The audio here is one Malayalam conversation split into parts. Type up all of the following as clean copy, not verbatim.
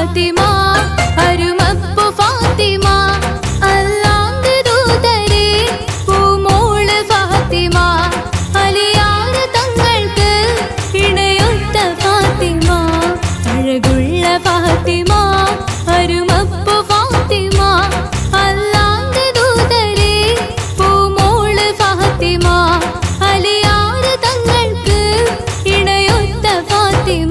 ഫാത്തിമ അരുമപ്പു ഫാത്തിമ അല്ലാഹുവിന്റെ ദൂതരെ പൂമോള് ഫാത്തിമ അലിയാർ തങ്ങൾക്ക് ഇണയൊത്ത ഫാത്തിമ അഴകുള്ള ഫാത്തിമ അരുമപ്പു ഫാത്തിമ അല്ലാഹുവിന്റെ ദൂതരെ പൂമോള് ഫാത്തിമ അലിയാർ തങ്ങൾക്ക് ഇണയൊത്ത ഫാത്തിമ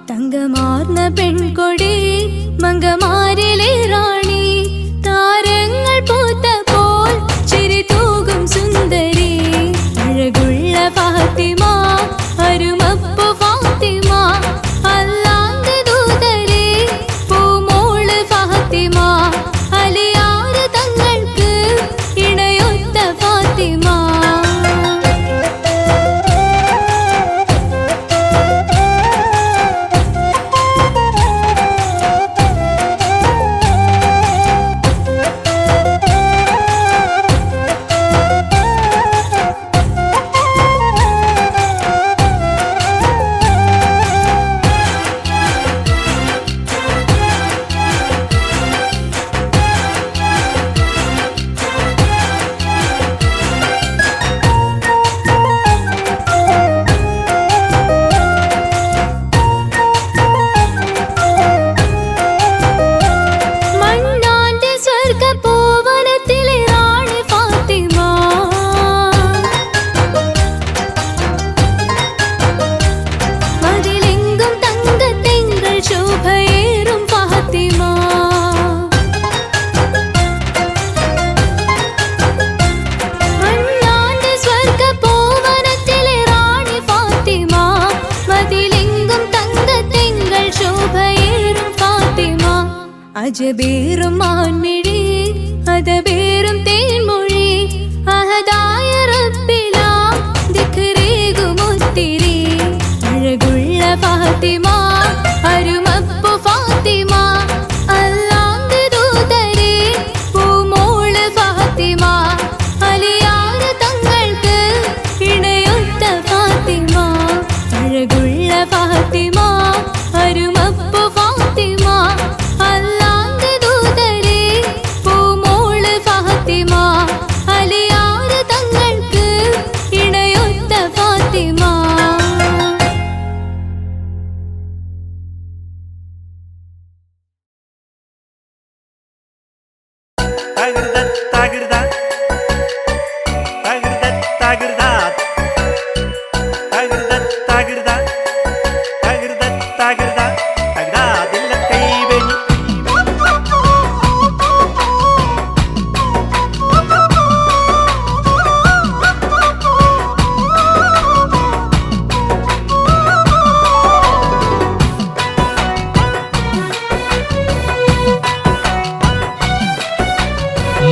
തങ്കമാർന്ന പെൺകൊടി മങ്കമാരിലെ റാണി താരങ്ങൾ പൂത്തപ്പോൾ ചിരി തൂകും സുന്ദരി അഴകുള്ള ഫാത്തിമ അരുമപ്പു ഫാത്തിമ അല്ലാഹുവിന്റെ ദൂതരെ പൂമോള് ഫാത്തിമ അലിയാർ തങ്ങൾക്ക് ഇണയൊത്ത ഫാത്തിമ അജബേറും മാൻമിഴി അതബേറും തേൻമൊഴി അഹദായ റബ്ബിലാം ദിക്റേകുമൊത്തിരി അഴകുള്ള ഫാത്തിമ അരുമപ്പു ഫാത്തിമ അല്ലാഹുവിന്റെ ദൂതരെ പൂമോള് ഫാത്തിമ അലിയാർ തങ്ങൾക്ക് ഇണയൊത്ത ഫാത്തിമ അഴകുള്ള ഫാത്തിമ അരുമപ്പു ഫാത്തിമ അല്ലാഹുവിന്റെ ദൂതരെ പൂമോള് ഫാത്തിമ അലിയാർ തങ്ങൾക്ക് ഇണയൊത്ത ഫാത്തിമ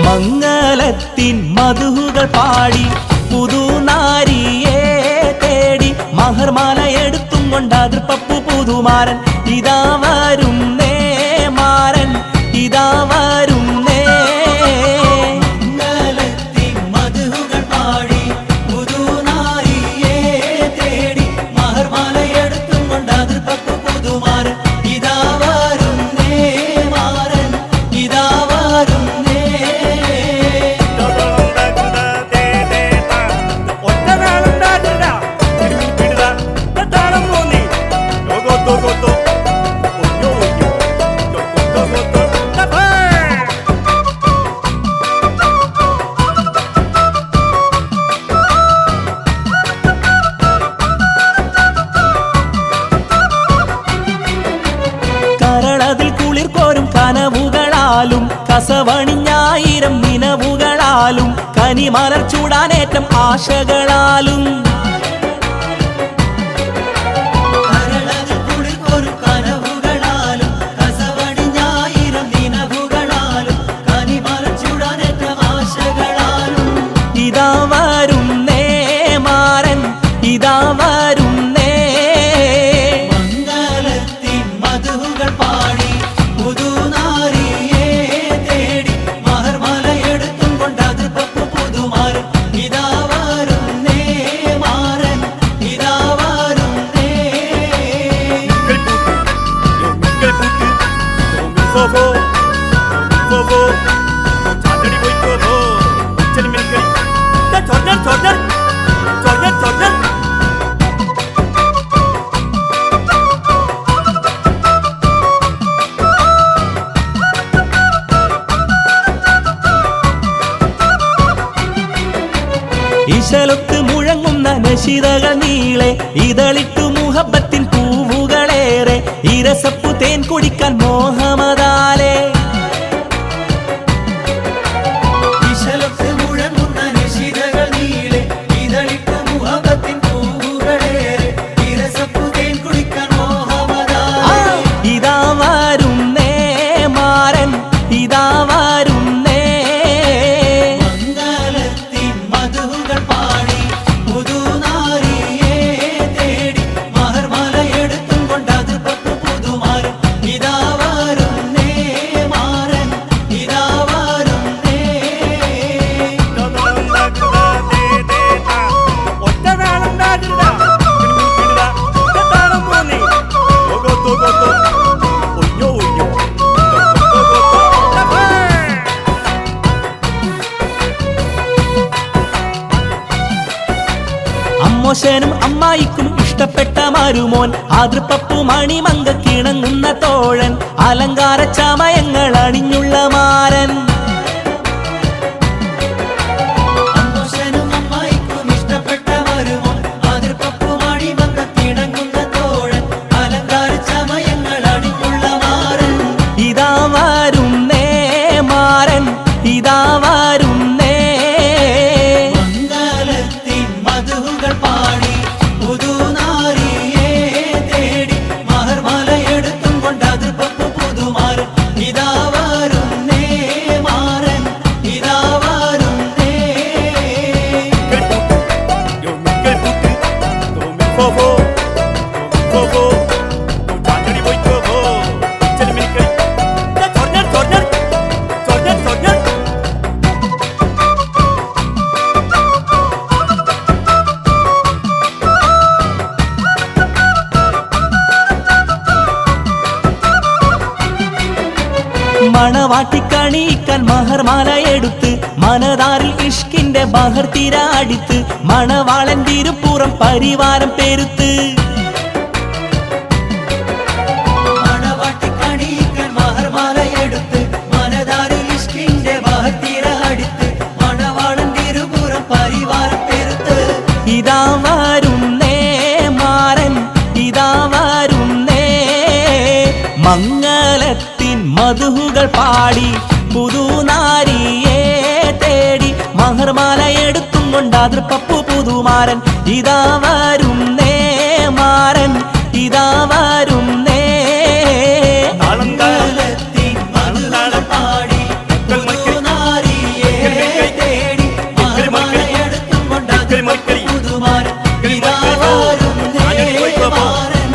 മംഗളത്തിൻ മധുകൾ പാടി പുതുനാരിയെ തേടി മഹർമാല എടുത്തും കൊണ്ടാതിർ പപ്പു പുതുമാരൻ ഇതാ വരുന്നേ മാരൻ ഇതാ വരുന്നേ മംഗളത്തിൻ മധുകൾ പാടി പുതുനാരിയെ തേടി മഹർമാല എടുത്തും കൊണ്ടാതിർ പപ്പു പുതുമാരൻ ഇതാ വരുന്നേ മാരൻ ഇതാ വരുന്നേ മധുഹുകളാലും കസവണിഞ്ഞായിരം നിനവുകളാലും കനിമലർ ചൂടാനേറ്റം ആശകളാലും ഇതാ വരുന്നേ മാരൻ ഇതാ വരുന്നേ മംഗളത്തിൻ മധുകൾ പാടി പുതുനാരിയെ തേടി മഹർമാല എടുത്തും കൊണ്ടത് പപ്പു പുതുമാരൻ ഇതാ വരുന്നേ മാരൻ ഇതാ വരുന്നേ ഇശലൊത്ത് മുഴങ്ങുന്ന നശിതകൾ നീളെ ഇതളിട്ടു മുഹബത്തിൻ പൂവുകളേറെ ഇരസപ്പു തേൻ കുടിക്കാൻ മോഹമതാലേ ഇശലൊത്ത് മുഴങ്ങുന്ന നിശിതകൾ നീളെ ഇതളിട്ടു മുഹബത്തിൻ പൂവുകളേറെ ഇരസപ്പു തേൻ കുടിക്കാൻ മോഹമതാലേ ഇതാ വരുന്നേ മാരൻ ഇതാ വരുന്നേ മംഗളത്തിൻ മധുകൾ പാടി പുതുനാരിയെ തേടി മഹർമാല എടുത്തും കൊണ്ടത് പപ്പു പുതുമാരൻ ഇതാ വരുന്നേ മാരൻ ഇതാ വരുന്നേ അമ്മോശനും അമ്മായിക്കും ഇഷ്ടപ്പെട്ട മരുമോൻ ആതൃപ്പപ്പു മണിമങ്ക കിണങ്ങുന്ന തോഴൻ അലങ്കാര ചമയങ്ങൾ അണിഞ്ഞുള്ള മാരൻ അമ്മോശനും അമ്മായിക്കും ഇഷ്ടപ്പെട്ട മരുമോൻ അതിർപ്പപ്പു മണിമങ്ക കിണങ്ങുന്ന തോഴൻ അലങ്കാര ചമയങ്ങൾ അണിഞ്ഞുള്ള മാരൻ ഇതാ വരുന്നേ മാരൻ ഇതാ വരുന്നേ മംഗളത്തിൻ മധുകൾ പാടി പുതുനാരിയെ തേടി മഹർമാല എടുത്തും കൊണ്ടത് പപ്പു പുതുമാരൻ ഇതാ വരുന്നേ മാരൻ ഇതാ വരുന്നേ മണവാട്ടിക്കണിയിക്കാൻ മഹർമാല എടുത്ത് മനതാരിൽ ഇഷ്കിന്റെ ബഹർ തീര അടിത്ത് മണവാളൻ തിരുപ്പുറം പരിവാരം പെരുത്ത് മണവാട്ടിക്കണിയിക്കാൻ മഹർമാല എടുത്ത് മനതാരിൽ ഇഷ്കിന്റെ ബഹത്തീര അടിത്ത് മണവാളൻ തിരുപുറം പരിവാരം പെരുത്ത് ഇതാ വരുന്നേ മാരൻ ഇതാ വരുന്നേ മംഗളത്തിൻ മധുഹുകൾ പാടി പുതുനാരിയെ തേടി മഹർമാല എടുത്തും കൊണ്ട് അതിർപ്പപ്പു പുതുമാരൻ ഇതാ വരുന്നേ മാരൻ ഇതാ വരുന്നേ മംഗളത്തിൻ മധുകൾ പാടി പുതുനാരിയെ തേടി മഹർമാല എടുത്തും കൊണ്ടത് പുതുമാരൻ ഇതാ വരുന്നേ മാരൻ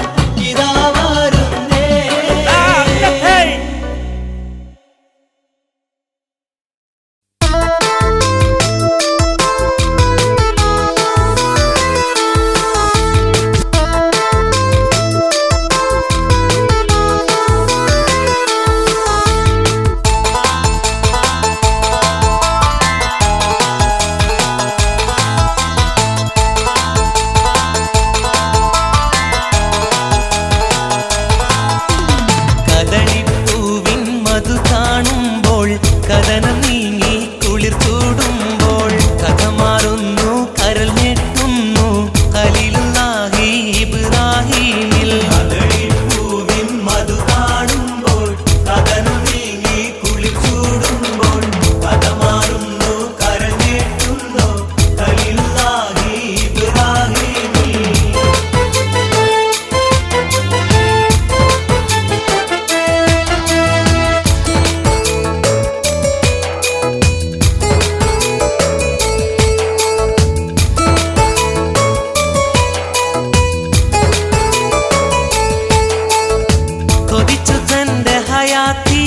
ഇതാ വരുന്നേ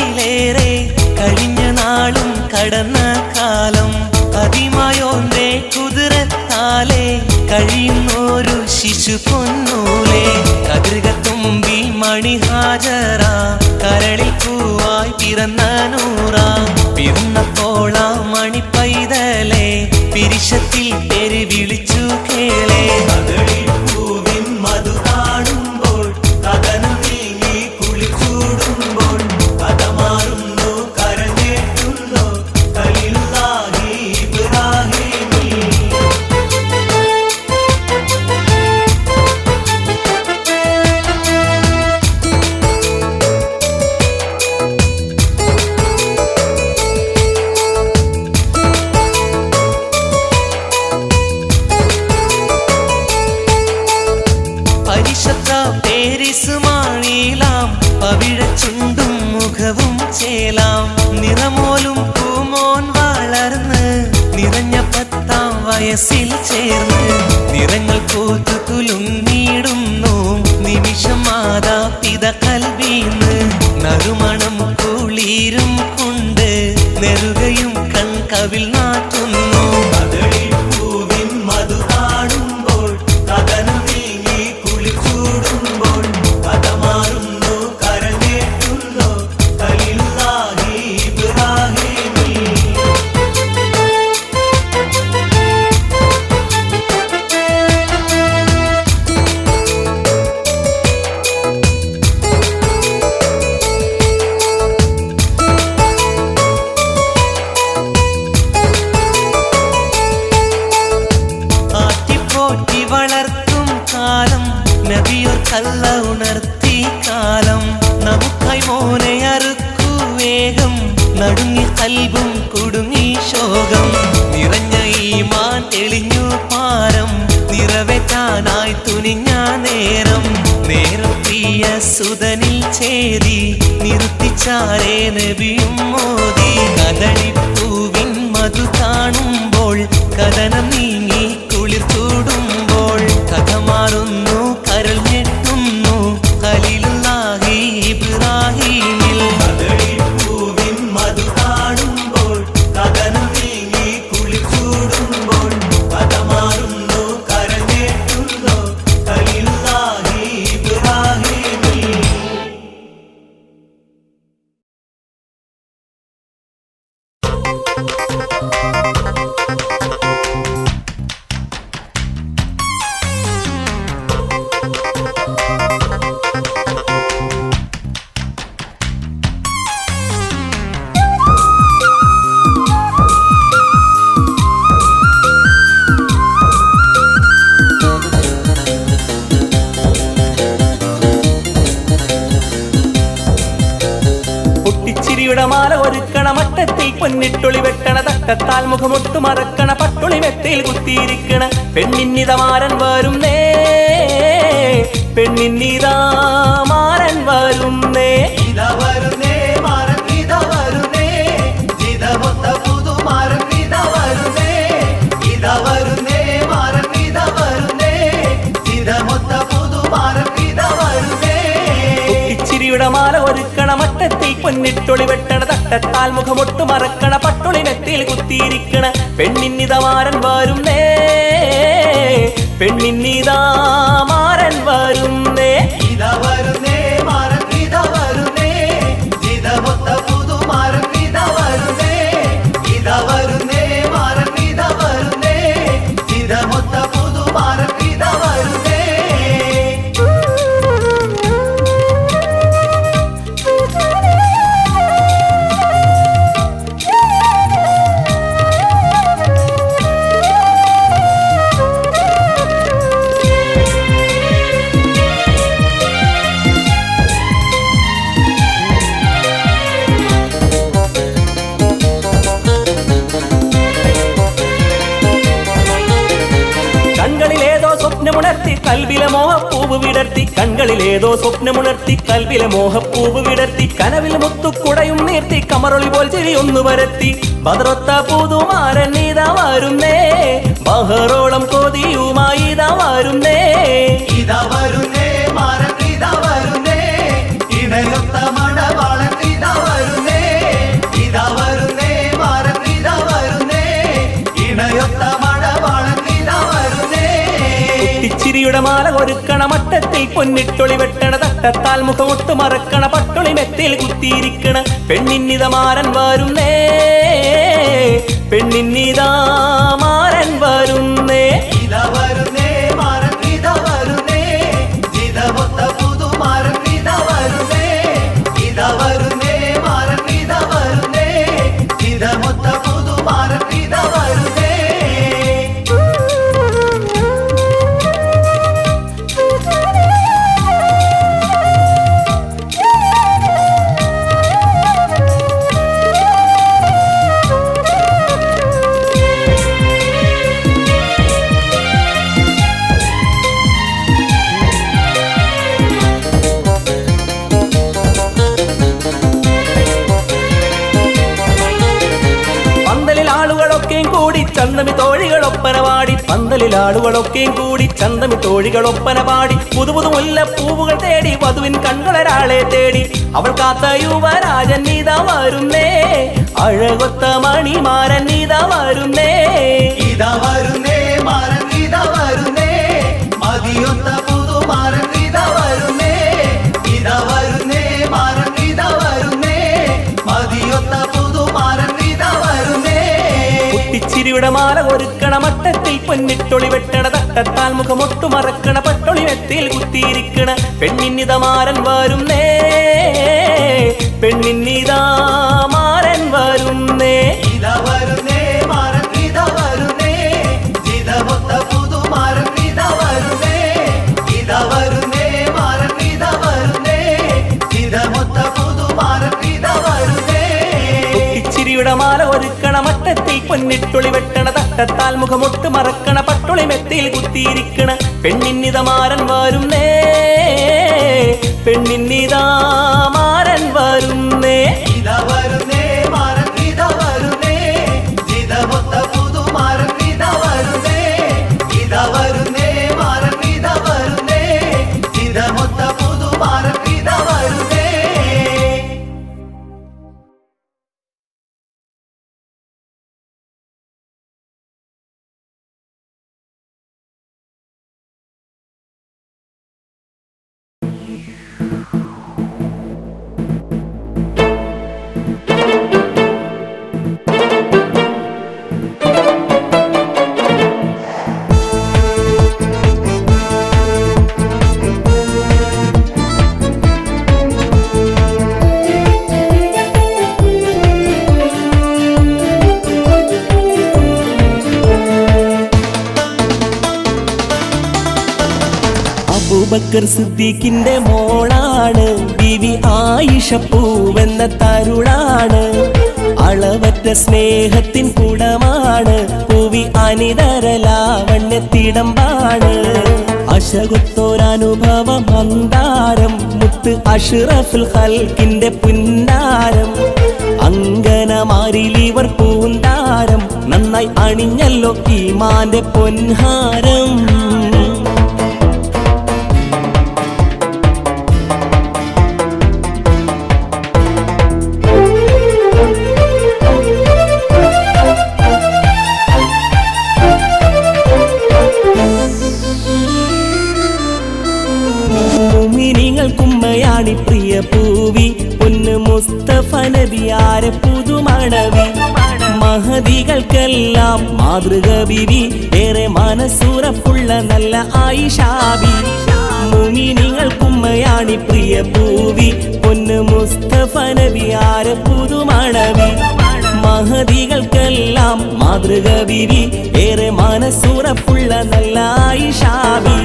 വർഷത്തിലേറെ കഴിഞ്ഞ നാളും കടന്ന കാലം അതിമായോന്റെ കുതിരത്താലെ കഴിയുന്നൊരു ശിശു പൊന്നൂലെ കതിർകത്തുമ്പി മണിഹാജറ കരളിൽ പൂവായി പിറന്ന നൂറ പിറന്നപ്പോൾ ആ മണിപ്പൈതലെ പിരിശത്തിൽ പേര് വിളിച്ചു കേളെ കദളി പൂവിൻ മധു കാണുമ്പോൾ കഥനം നീങ്ങി കുളിച്ചൂടുമ്പോൾ കഥ മാറുന്നു കരഞ്ഞേറ്റുന്നു ഖലീലുല്ലാഹി ഇബ്രാഹീമി പരിശുദ്ധ പേരിസുമാണിലാം പവിഴച്ചുണ്ടും മുഖവും ചേലാം നിറമോലും പൂമോൻ വളർന്ന് നിറഞ്ഞ 10ാം വയസ്സിൽ ചേർന്ന് നിറങ്ങൾ പൂത്തു കുലുങ്ങിടുന്നു നിമിഷം മാതാപിത കൽവീന്ന് നറുമണം കുളിരും കൊണ്ട് നെറുകയും കൺകവിൽ നാട്ടുന്നു കദളി പൂവിൻ മധു കാണുമ്പോൾ കഥനം നീങ്ങി കുളിച്ചൂടുമ്പോൾ കഥ മാറുന്നു കരഞ്ഞേറ്റുന്നു ഖലീലുല്ലാഹി ഇബ്രാഹീമി ആറ്റിപ്പോറ്റി വളർത്തും കാലം നബിയോർ കല്ല ഉണർത്തി കാലം നമുക്കായി മോനെ അറുക്കു വേഗം നടുങ്ങി കൽബും കുടുങ്ങി ശോകം നിറഞ്ഞ ഈമാൻ തെളിഞ്ഞു പാരം നിറവേറ്റാനായി തുനിഞ്ഞ നേരം നേരം പ്രിയ സുതനിൽ ചേരി നിർത്തിച്ചാരേ നബിയും മോദി കദളിപ്പൂവിൻ മധു കാണുമ്പോൾ കഥനം നീങ്ങി കുളിർത്തൂടുമ്പോൾ കഥ മാറുന്നു കരൾ ഞെട്ടുന്നു ഖലീലുല്ലാഹി ഇബ്രാഹീമിൽ കദളിപ്പൂവിൻ മധു കാണുമ്പോൾ കഥനം നീങ്ങി കുളിച്ചൂടുമ്പോൾ കഥ മാറുന്നു കരൾ ഞെട്ടുന്നു ഖലീലുല്ലാഹി ഇബ്രാഹീമിൽ പൊട്ടിച്ചിരിയുടെ മാല ഒരുക്കണ മട്ടത്തിൽ പൊന്നിട്ടൊളി വെട്ടണ തട്ടത്താൽ മുഖമൊട്ടു മറക്കണ പട്ടൊളി മെത്തയിൽ കുത്തിയിരിക്കണ പെണ്ണിന്നിതമാരൻ വരുന്നേ പെണ്ണിന്നിതാമാരൻ വരുന്നേ ഇതാ വരുന്നേ മാരൻ ഇതാ വരുന്നേ ജിതമൊത്ത പുതുമാരൻ ഇതാ വരുന്നേ ഇതാ വരുന്നേ മാരൻ ഇതാ വരുന്നേ ജിതമൊത്ത പുതുമാരൻ ഇതാ വരുന്നേ പൊട്ടിച്ചിരിയുടെ മാല ഒരുക്കണ മട്ടത്തിൽ പൊന്നിട്ടൊളി വെട്ടണ തട്ടത്താൽ മുഖമൊട്ടു മറക്കണ പട്ടൊളി മെത്തയിൽ കുത്തിയിരിക്കണ പെണ്ണിന്നിതമാരൻ വരുന്നേ പെണ്ണിന്നിതാമാരൻ വരുന്നേ ഇതാ വരുന്നേ മാരൻ ഇതാ വരുന്നേ ജിതമൊത്ത പുതുമാരൻ ഇതാ വരുന്നേ ഇതാ വരുന്നേ മാരൻ ഇതാ വരുന്നേ ജിതമൊത്ത പുതുമാരൻ ഇതാ വരുന്നേ സ്വപ്നമുണർത്തി കൽവിലെ മോഹപ്പൂവ് വിടർത്തി കൺകളിലേതോ സ്വപ്നമുണർത്തി കൽവിലെ മോഹപ്പൂവ് വിടർത്തി കനവിൽ മുത്തുക്കുടയും നീർത്തി കമറൊളി പോൽ ചിരിയൊന്നു വരത്തി ബദറൊത്ത പുതുമാരൻ ഇതാ വരുന്നേ ബഹറോളം കൊതിയുമായി ഇതാ വരുന്നേ ഇതാ വരുന്നേ മാരൻ ഇതാ വരുന്നേ ഇണയൊത്ത മണവാളൻ ഇതാ വരുന്നേ മട്ടത്തിൽ പൊന്നിട്ടൊളി വെട്ടണ തട്ടത്താൽ മുഖമൊട്ട് മറക്കണ പട്ടൊളി മെത്തിൽ കുത്തിയിരിക്കണ പെണ്ണിന്നിത മാരൻ വരുന്നേ പെണ്ണിന്നിതാ മാരൻ വരുന്നേ ഇതാ വരുന്നേ മാരൻ ഇതാ വരുന്നേ ജിതമൊത്ത പുതുമാരൻ ഇതാ വരുന്നേ ഇതാ വരുന്നേ മാരൻ ഇതാ വരുന്നേ ജിതമൊത്ത പുതുമാരൻ ഇതാ വരുന്നേ ചന്തമി തോഴികളൊപ്പന പാടി പന്തലിൽ ആളുകളൊക്കെയും കൂടി ചന്തമി തോഴികളൊപ്പന പാടി പുതുപുതു മുല്ലപ്പൂവുകൾ തേടി വധുവിൻ കൺകളൊരാളെ തേടി അവൾ കാത്ത യുവരാജൻ ഇതാ വരുന്നേ അഴകൊത്ത മണിമാരൻ ഇതാ വരുന്നേ ഇതാ വരുന്നേ മാരൻ ഇതാ വരുന്നേ മതിയൊത്ത പുതുമാരൻ ഇതാ വരുന്നേ ഇതാ വരുന്നേ മാരൻ ഇതാ വരുന്നേ മതിയൊത്ത പുതുമാരൻ ഇതാ വരുന്നേ കുട്ടിച്ചിരിയുടെ മാല ഒരുക്കണ മട്ടത്തിൽ പൊന്നിട്ടൊളി വെട്ടണ തട്ടത്താൽ മുഖമൊട്ടു മറക്കണ പട്ടൊളി മെത്തിൽ കുത്തിയിരിക്കണ പെണ്ണിന്നിത മാരൻ വരുന്നേ പെണ്ണിന്നിതാ മാരൻ വരുന്നേ ഇതാ വരുന്നേ മാരൻ ഇതാ വരുന്നേ ജിതമൊത്ത പുതുമാരൻ ഇതാ വരുന്നേ ഇതാ വരുന്നേ മാരൻ ഇതാ വരുന്നേ ജിതമൊത്ത പുതുമാരൻ ഇതാ വരുന്നേ കുട്ടിച്ചിരിയുടെ മാല ഒരുക്കണ മട്ടത്തിൽ പൊന്നിട്ടൊളി വെട്ടണ തട്ടത്താൽ മുഖമൊട്ട് മറക്കണ പട്ടൊളി മെത്തിൽ കുത്തിയിരിക്കണ പെണ്ണിന്നിത മാരൻ വരുന്നേ പെണ്ണിന്നിതാ മാരൻ വരുന്നേ ഇതാ വരുന്നേ മാരൻ ഇതാ വരുന്നേ ജിതമൊത്ത പുതുമാരൻ ഇതാ വരുന്നേ ഇതാ വരുന്നേ മാരൻ ഇതാ വരുന്നേ ജിതമൊത്ത പുതുമാരൻ ഇതാ വരുന്നേ അബൂബക്കർ സിദ്ദീഖിന്റെ മോളാണ് ബീവി ആയിഷ പൂവെന്ന തരുളാണ് അളവറ്റ സ്നേഹത്തിൻ കുടമാണ് പൂവി അനിതരലാവണ്യത്തിടമ്പാണ് അശകുത്തോരനുഭവ മന്ദാരം മുത്ത് അഷ്റഫുൽ ഖൽക്കിന്റെ പുന്നാരം അങ്കനമാരിലിവർ പൂന്താരം നന്നായി അണിഞ്ഞല്ലോ ഈമാന്റെ പൊൻഹാരം കുമ്മയാണി പ്രിയ പൂവി പൊന്ന് മുസ്തഫ നബിയാരെ പുതുമണവി മഹദികൾക്കെല്ലാം മാതൃക ബിവി ഏറെ മനസ്സുറപ്പുള്ള നല്ല ആയിഷാബി മുഅ്മിനീങ്ങൾ കുമ്മയാണി പ്രിയ പൂവി പൊന്ന് മുസ്തഫ നബിയാരെ പുതുമണവി മഹദികൾക്കെല്ലാം മാതൃക ബിവി ഏറെ മനസ്സുറപ്പുള്ള നല്ല ആയിഷാബി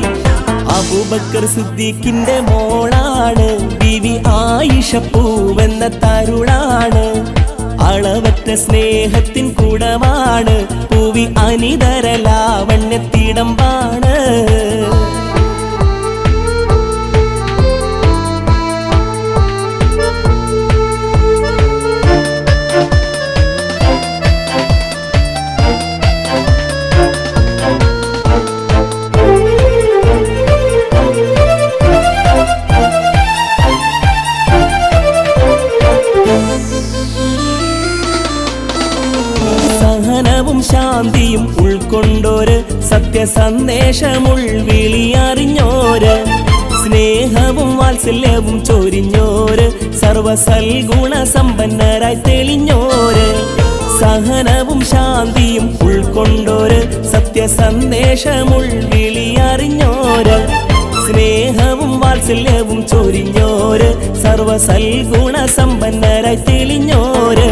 അബൂബക്കർ സിദ്ദീഖിന്റെ മോളാണ് ബീവി ആയിഷ പൂവെന്ന തരുളാണ് അളവറ്റ സ്നേഹത്തിൻ കുടമാണ് പൂവി അനിതരലാവണ്യത്തിടമ്പാണ് ശാന്തിയും ഉൾക്കൊണ്ടോര് സത്യസന്ദേശമുൾവിളിയറിഞ്ഞോര് സ്നേഹവും വാത്സല്യവും ചൊരിഞ്ഞോര് സർവസൽഗുണ സമ്പന്നരായി തെളിഞ്ഞോര് സഹനവും ശാന്തിയും ഉൾക്കൊണ്ടോര് സത്യസന്ദേശമുൾവിളിയറിഞ്ഞോര് സ്നേഹവും വാത്സല്യവും ചൊരിഞ്ഞോര് സർവസൽഗുണ സമ്പന്നരായി തെളിഞ്ഞോര്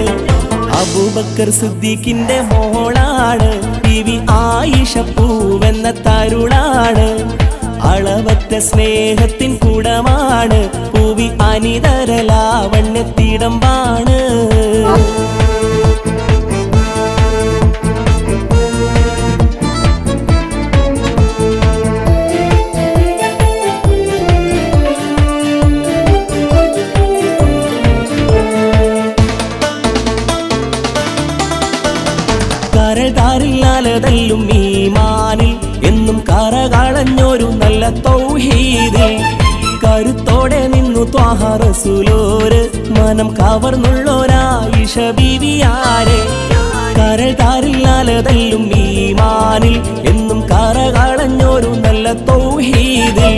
അബൂബക്കർ സിദ്ദീഖിന്റെ മോളാണ് ബീവി ആയിഷ പൂവെന്ന തരുളാണ് അളവറ്റ സ്നേഹത്തിൻ കൂടമാണ് പൂവി അനിതര ലാവണ്യത്തിടമ്പാണ് കരതാരില്ലാലതല്ലും ഈമാനിൽ എന്നും കറകളഞ്ഞൊരു നല്ല തൗഹീദിൽ കരുത്തോടെ നിന്നു ത്വാഹ റസൂലോര് മനം കവർന്നുള്ളൊരായിഷ ബീവിയാരെ കരതാരില്ലാലതല്ലും ഈമാനിൽ എന്നും കറകളഞ്ഞൊരു നല്ല തൗഹീദിൽ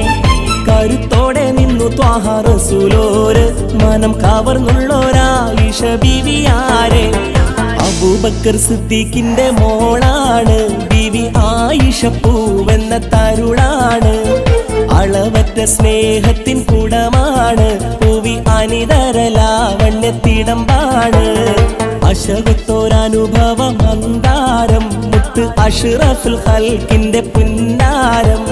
കരുത്തോടെ നിന്നു ത്വാഹ റസൂലോര് മനം കവർന്നുള്ളൊരായിഷ ബീവിയാരെ അബൂബക്കർ സിദ്ദീഖിന്റെ മോളാണ് ബീവി ആയിഷ പൂവെന്ന തരുളാണ് അളവറ്റ സ്നേഹത്തിൻ കൂടമാണ് പൂവി അനിതര ലാവണ്യത്തിടമ്പാണ് അശകത്തോരനുഭവം മന്ദാരം മുത്ത് അഷ്റഫുൽ ഖൽക്കിന്റെ പുന്നാരം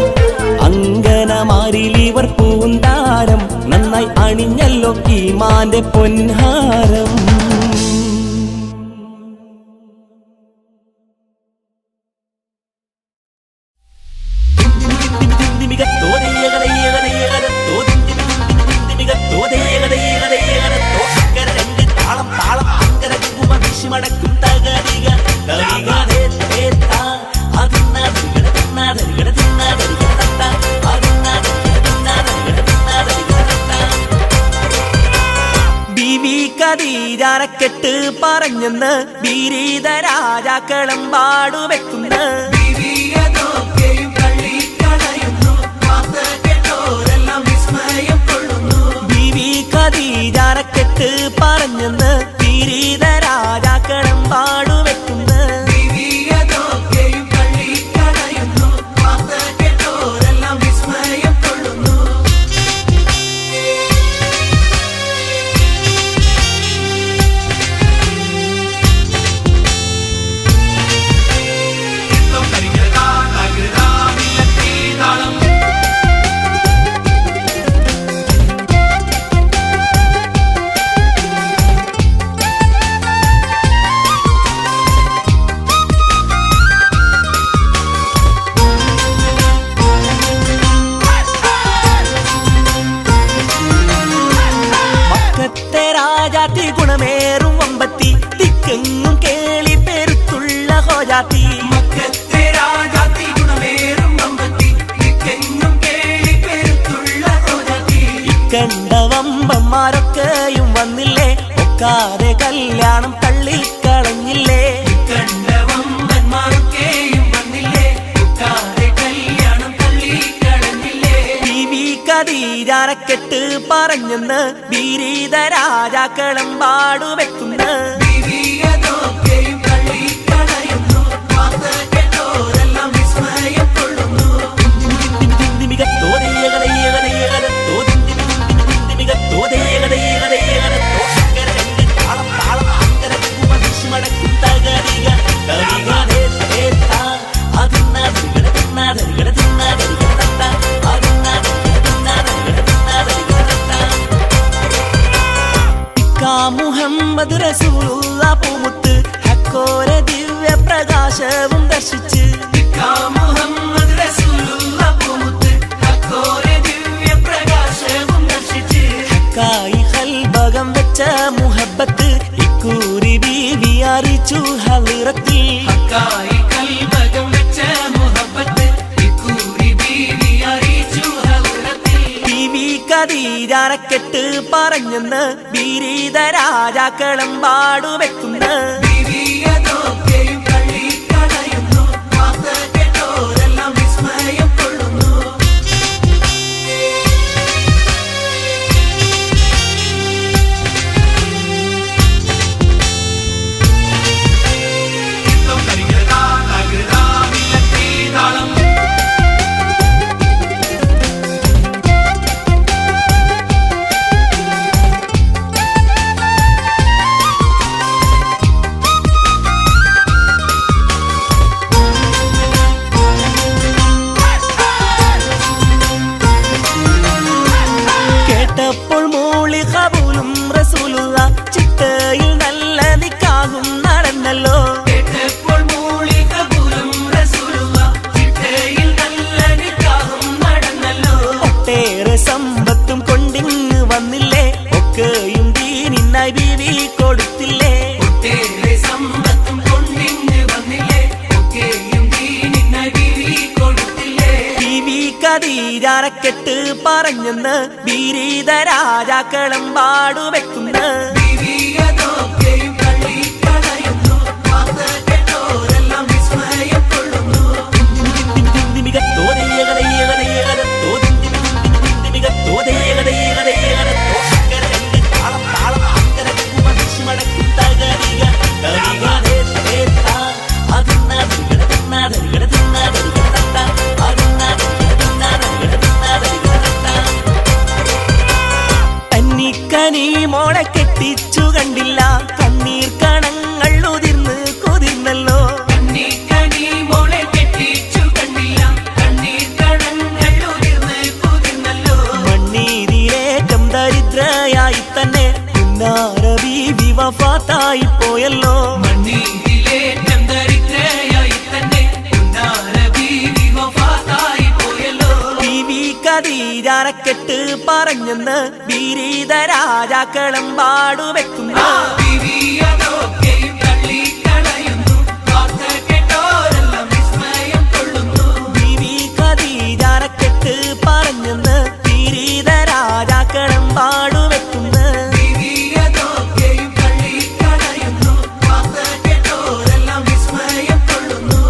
അങ്കനമാരിലിവർ പൂന്താരം നന്നായി അണിഞ്ഞല്ലോ ഈമാന്റെ പൊൻഹാരം ഖദീജാരക്കെട്ട് പറഞ്ഞെന്ന് ബീരീത രാജാക്കളം പാടുവെക്കുന്ന ബീവി ഖദീജാരക്കെട്ട് പറഞ്ഞെന്ന് ബീരീത രാജാക്കളം പാടുവെക്കുന്ന ഗുണമേറും വമ്പത്തി ദിക്കെങ്ങും കേളി പെരുത്തുള്ള ഹോജാത്തി ഇക്കണ്ട വമ്പന്മാരൊക്കെയും വന്നില്ലേ ഒക്കാതെ കല്യാണം തള്ളിക്കളഞ്ഞില്ലേ ഖദീജാരക്കെട്ട് പറഞ്ഞെന്ന് ബീരീത രാജാക്കളം പാടുവെക്കുന്ന മുഹമ്മദ് റസൂലുള്ള പൂമുത്ത് ഹക്കോര ദിവ്യ പ്രകാശവും ദർശിച്ച് ഹക്കായി ഹൽബകം വെച്ച മുഹബത്ത് ഇക്കൂരി ബീവി അറിയിച്ചു ഹളിറത്തിൽ ഖദീജാരക്കെട്ട് പറഞ്ഞെന്ന് ബീരീത രാജാക്കളം പാടുവെക്കുന്ന നിക്കാഹും നടന്നല്ലോ. കേട്ടപ്പോൾ മൂളിക പോലും റസൂലുള്ള, ചിട്ടയിൽ നല്ല നിക്കാഹും നടന്നല്ലോ. ഒട്ടേറെ സമ്പത്തും കൊണ്ടിങ്ങ് വന്നില്ലേ, ഒക്കെയും ദീനിനായി ബീവി കൊടുത്തില്ലേ. ഒട്ടേറെ സമ്പത്തും കൊണ്ടിങ്ങ് വന്നില്ലേ, ഒക്കെയും ദീനിനായി ബീവി കൊടുത്തില്ലേ. ബീവി ഖദീജാരക്കെട്ട് പറഞ്ഞെന്ന് ബീരീത രാജാക്കളം പാടുവെക്കുന്ന ബീവിയതൊക്കെയും തള്ളിക്കളയുന്നു, വാർത്ത കേട്ടോരെല്ലാം വിസ്മയം കൊള്ളുന്നു. കന്നിക്കനി മോളെ കെട്ടിച്ചു കണ്ടില്ല, കണ്ണീർ കണങ്ങൾ ഉതിർന്ന് കുതിർന്നല്ലോ. കന്നിക്കനി മോളെ കെട്ടിച്ചു കണ്ടില്ല, കണ്ണീർ കണങ്ങൾ ഉതിർന്ന് കുതിർന്നല്ലോ. മണ്ണീരിലേറ്റം ദരിദ്രയായി തന്നെ ബീവി വഫാത്തായി പോയല്ലോ. മണ്ണീരിലേറ്റം ദരിദ്രയായി തന്നെ ബീവി വഫാത്തായി പോയല്ലോ. ബീവി ഖദീജാരക്കെട്ട് പറഞ്ഞെന്ന് ബീരീത രാജാക്കളം പാടുവെക്കുന്ന ബീവിയതൊക്കെയും തള്ളിക്കളയുന്നു, വാർത്ത കേട്ടോരെല്ലാം വിസ്മയം കൊള്ളുന്നു. ബീവി ഖദീജാരക്കെട്ട് പറഞ്ഞെന്ന് ബീരീത രാജാക്കളം പാടുവെക്കുന്ന ബീവിയതൊക്കെയും തള്ളിക്കളയുന്നു, വാർത്ത കേട്ടോരെല്ലാം വിസ്മയം കൊള്ളുന്നു.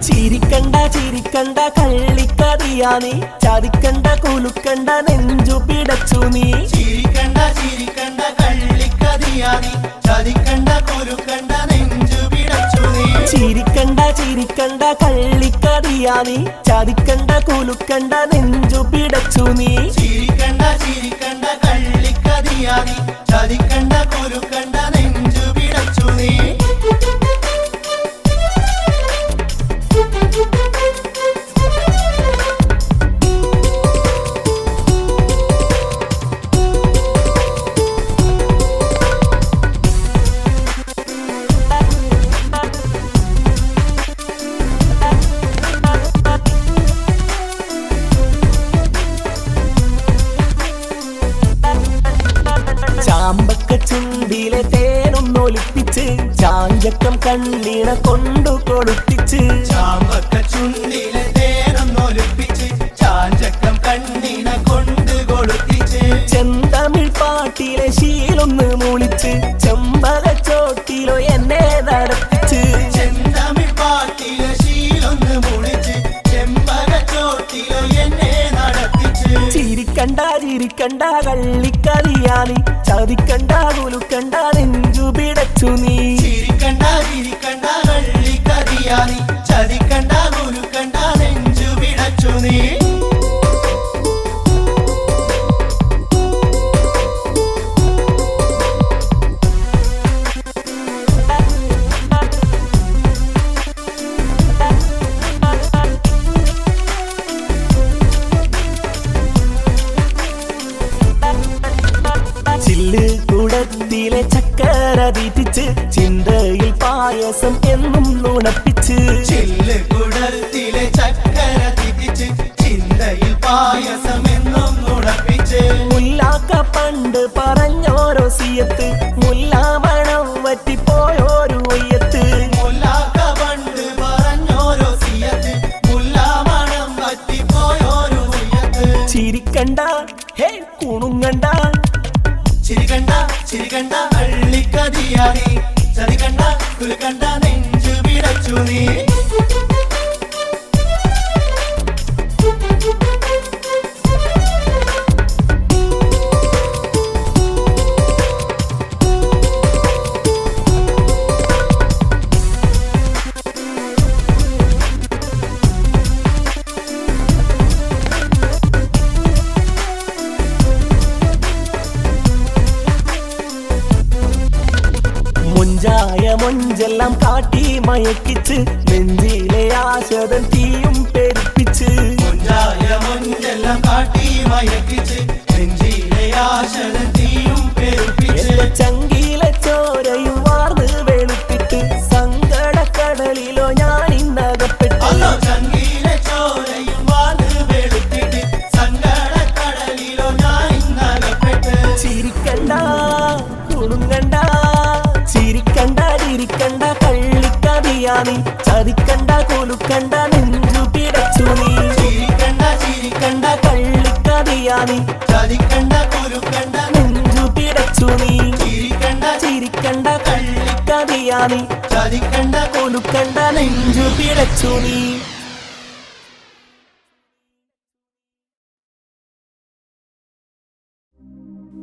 ചിരിക്കണ്ട ചിരിക്കണ്ട കള്ളിക്കതിയാ നീ, ചതിക്കണ്ട കുലുക്കണ്ട നെഞ്ചു പിടച്ചു നീ. ചിരിക്കണ്ട ചിരിക്കണ്ട കള്ളിക്കതിയാ നീ, ചതിക്കണ്ട കുലുക്കണ്ട നെഞ്ചു പിടച്ചു നീ. ചിരിക്കണ്ട ചിരിക്കണ്ട കള്ളിക്കതിയാ നീ, ചതിക്കണ്ട കുലുക്കണ്ട നെഞ്ചു പിടച്ചു നീ. ചിരിക്കണ്ട ചിരിക്കണ്ട കള്ളിക്കതിയാ നീ, ചതിക്കണ്ട കുലുക്കണ്ട നെഞ്ചു പിടച്ചു നീ. ചാമ്പക്ക ചുണ്ടിലെ തേനൊന്നൊലിപ്പിച്ച് ചാഞ്ചക്കം കണ്ണീണ കൊണ്ടു കൊടുപ്പിച്ച്. ചാമ്പക്ക ചുണ്ടിലെ തേനൊന്നൊലിപ്പിച്ച് ചാഞ്ചക്കം കണ്ണീണ കൊണ്ട് കൊളുത്തിച്ച്. ചെന്തമിഴ് പാട്ടിലെ ശീലൊന്ന് മൂളിച്ച് ചെമ്പകച്ചോട്ടിലോ എന്നെ നടത്തിച്ച്. ചെന്തമിഴ് പാട്ടിലെ ശീലൊന്ന് മുളിച്ച് ചെമ്പകച്ചോട്ടിലോ എന്നെ നടത്തിച്ച്. ചിരിക്കണ്ട ചിരിക്കണ്ട കള്ളിക്കതിയാ നീ, ചതിക്കണ്ട കുലുക്കണ്ട നെഞ്ചു പിടച്ചു നീ. ചിരിക്കണ്ട ചിരിക്കണ്ട കള്ളിക്കതിയാ നീ, ചതിക്കണ്ട കുലുക്കണ്ട നെഞ്ചു പിടച്ചു നീ. ചില്ല് കുടത്തിലെ ചക്കര തീറ്റിച്ച് ചിന്തയിൽ പായസം എന്നും നുണപ്പിച്ച്. ചില്ല് കുടത്തിലെ ചക്കര തിരിച്ച് ചിന്തയിൽ പായസം എന്നും നുണപ്പിച്ച്. മുല്ലാക്ക പണ്ട് പറഞ്ഞോരോ സിയത്ത്, മുല്ലാമണം വറ്റിപ്പോയോരു ഒയ്യത്ത്. മുല്ലാക്ക പണ്ട് പറഞ്ഞോരോ സിയത്ത്, മുല്ലാമണം വറ്റിപ്പോയോരു ഉയ്യത്ത്. ചിരിക്കണ്ട ഹേ കുണുങ്ങണ്ട, ചിരിക്കണ്ട ചിരിക്കണ്ട കള്ളിക്കതിയാ നീ, ചതിക്കണ്ട റസൂൽ കണ്ട നെഞ്ചു പിടച്ചു നീ മുഞ്ചായ മൊഞ്ചെല്ലാം കാട്ടി മയക്കിച്ച് നെഞ്ചിലെ ആശതൻ തീയും പെരുപ്പിച്ച് മുഞ്ചായ മൊഞ്ചെല്ലാം കാട്ടി മയക്കിച്ച് നെഞ്ചിലെ ആശതൻ തീയും പെരുപ്പിച്ച് എന്റെ ചങ്കിലെ ചോരയും വാർന്ന് വെളുപ്പിട്ട് സങ്കടക്കടലിലോ ഞാൻ ഇന്നകപ്പെട്ടു അല്ലോ ചങ്കിലെ ചോരയും വാർന്ന് വെളുപ്പിട്ട് സങ്കടക്കടലിലോ ഞാൻ ഇന്നകപ്പെട്ട് ചിരിക്കണ്ട കുണുങ്ങണ്ട ചിരിക്കണ്ട ചിരിക്കണ്ട കള്ളിക്കതിയാനി ചതിക്കണ്ട കൊലുക്കണ്ട നെഞ്ചു പിടച്ചു നീ ചിരിക്കണ്ട ചിരിക്കണ്ട കള്ളിക്കതിയാനി ചതിക്കണ്ട കുരുക്കണ്ട നെഞ്ചു പിടച്ചു നീ ചിരിക്കണ്ട ചിരിക്കണ്ട കള്ളിക്കതിയാനി ചതിക്കണ്ട കൊലുക്കണ്ട നെഞ്ചു പിടച്ചു നീ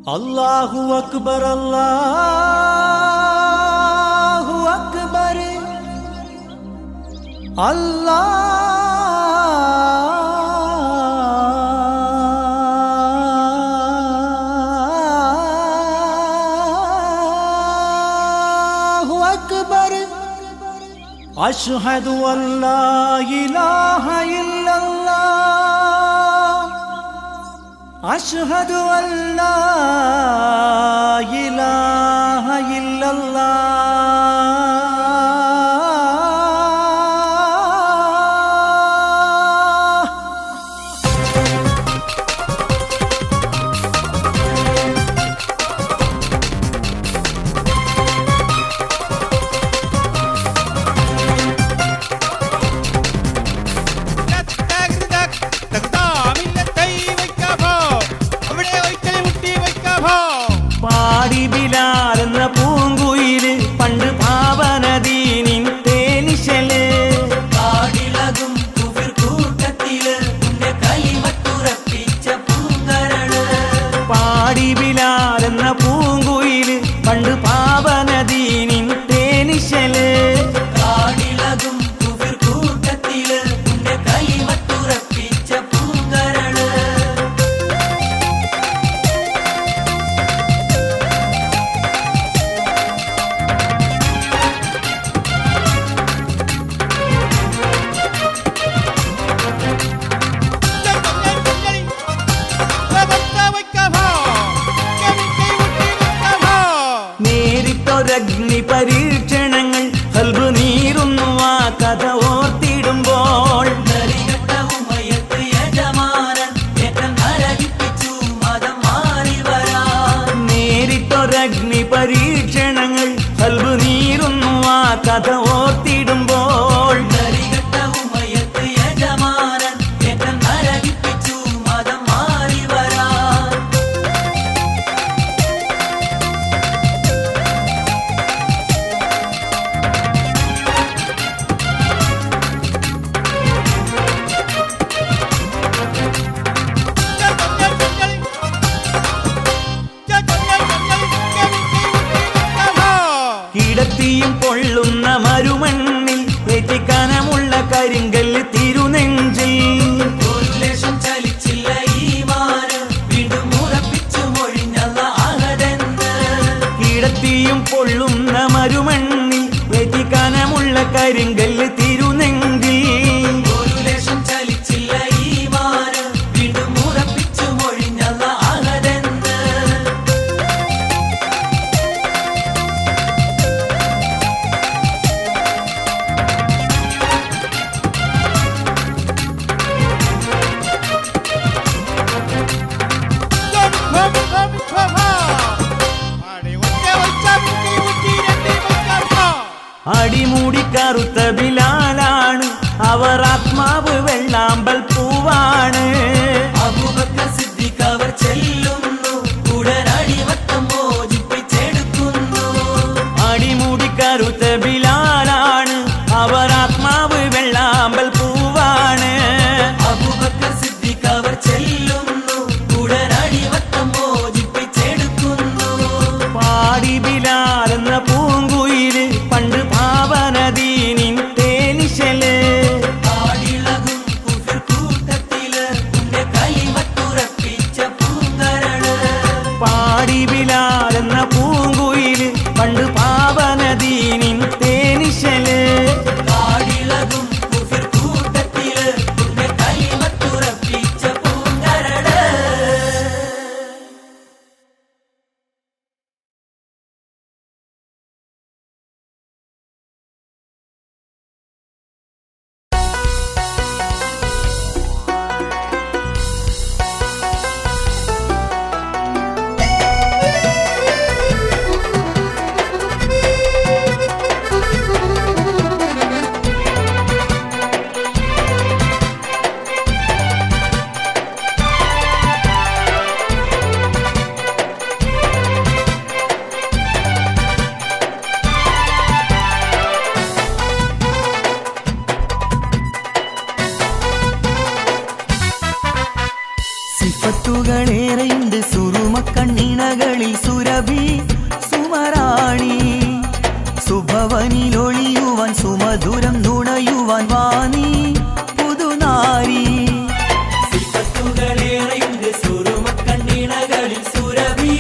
അല്ലാഹു അക്ബർ അല്ലാഹു അക്ബർ അല്ലാഹു അക്ബർ അശ്ഹദു അല്ലാ ഇലാഹ ഇല്ലല്ലാഹ് അശ്ഹദു അല്ലാ ഇലാഹ ഇല്ലല്ലാഹ് പാടി ബിലാലെന്ന പൂങ്കുയില് പണ്ട് ഭാവനദീനിൻ തേനിശല് പാടിളകും കുഫിർ കൂട്ടത്തില് നിന്റെ കലിമത്തുറപ്പിച്ച പൂങ്കരള് പാടി ബിലാലെന്ന പൂങ്കുയില് പണ്ട് ഭാവനദീനിൻ തേനിശല് പാടിളകും കുഫിർ കൂട്ടത്തില് നിന്റെ കലിമത്തുറപ്പിച്ച പൂങ്കരള് നേരിട്ടൊരഗ്നി പരീക്ഷണങ്ങൾ കൽബ് നീറുന്നു ആ കഥ ഓർത്തിടുമ്പോൾ നേരിട്ടൊരഗ്നി പരീക്ഷണങ്ങൾ കൽബ് നീറുന്നു ആ കഥ ഓർത്തിടുമ്പോൾ കിടത്തിയും പൊള്ളുന്ന മരുമണ്ണിൽ ഏറ്റിക്കനമുള്ള കരിങ്കല്ല് തിരുനെഞ്ചിൽ ഒരു ലേശം ചലിച്ചില്ല ഈമാന് വീണ്ടും ഉറപ്പിച്ചു മൊഴിഞ്ഞല്ല അഹദെന്ന് കിടത്തിയും പൊള്ളുന്ന മരുമണ്ണിൽ ഏറ്റിക്കനമുള്ള കരിങ്കല്ല് തിരുനെഞ്ചിൽ ഒരു ലേശം ചലിച്ചില്ല ഈമാന് വീണ്ടും ഉറപ്പിച്ചു മൊഴിഞ്ഞല്ല അഹദെന്ന് അടിമൂടി കറുത്ത ബിലാലാണ് അവർ ആത്മാവ് വെള്ളാമ്പൽ പൂവാണ് അബൂബക്കർ സിദ്ദീഖ് അവർ ചെല്ലുന്നു ഉടനടിമത്തം മോചിപ്പിച്ചെടുക്കുന്നു അടിമൂടി കറുത്ത ബിലാൽ സുറുമക്കണ്ണിണകളിൽ സുരഭി സുമറാണി സുഭവനിലൊളിയുവാൻ സുമധുരം നുണയുവാൻ വാണി പുതുനാരി സിഫത്തുകളേറെയുണ്ട് സുറുമക്കണ്ണിണകളിൽ സുരഭി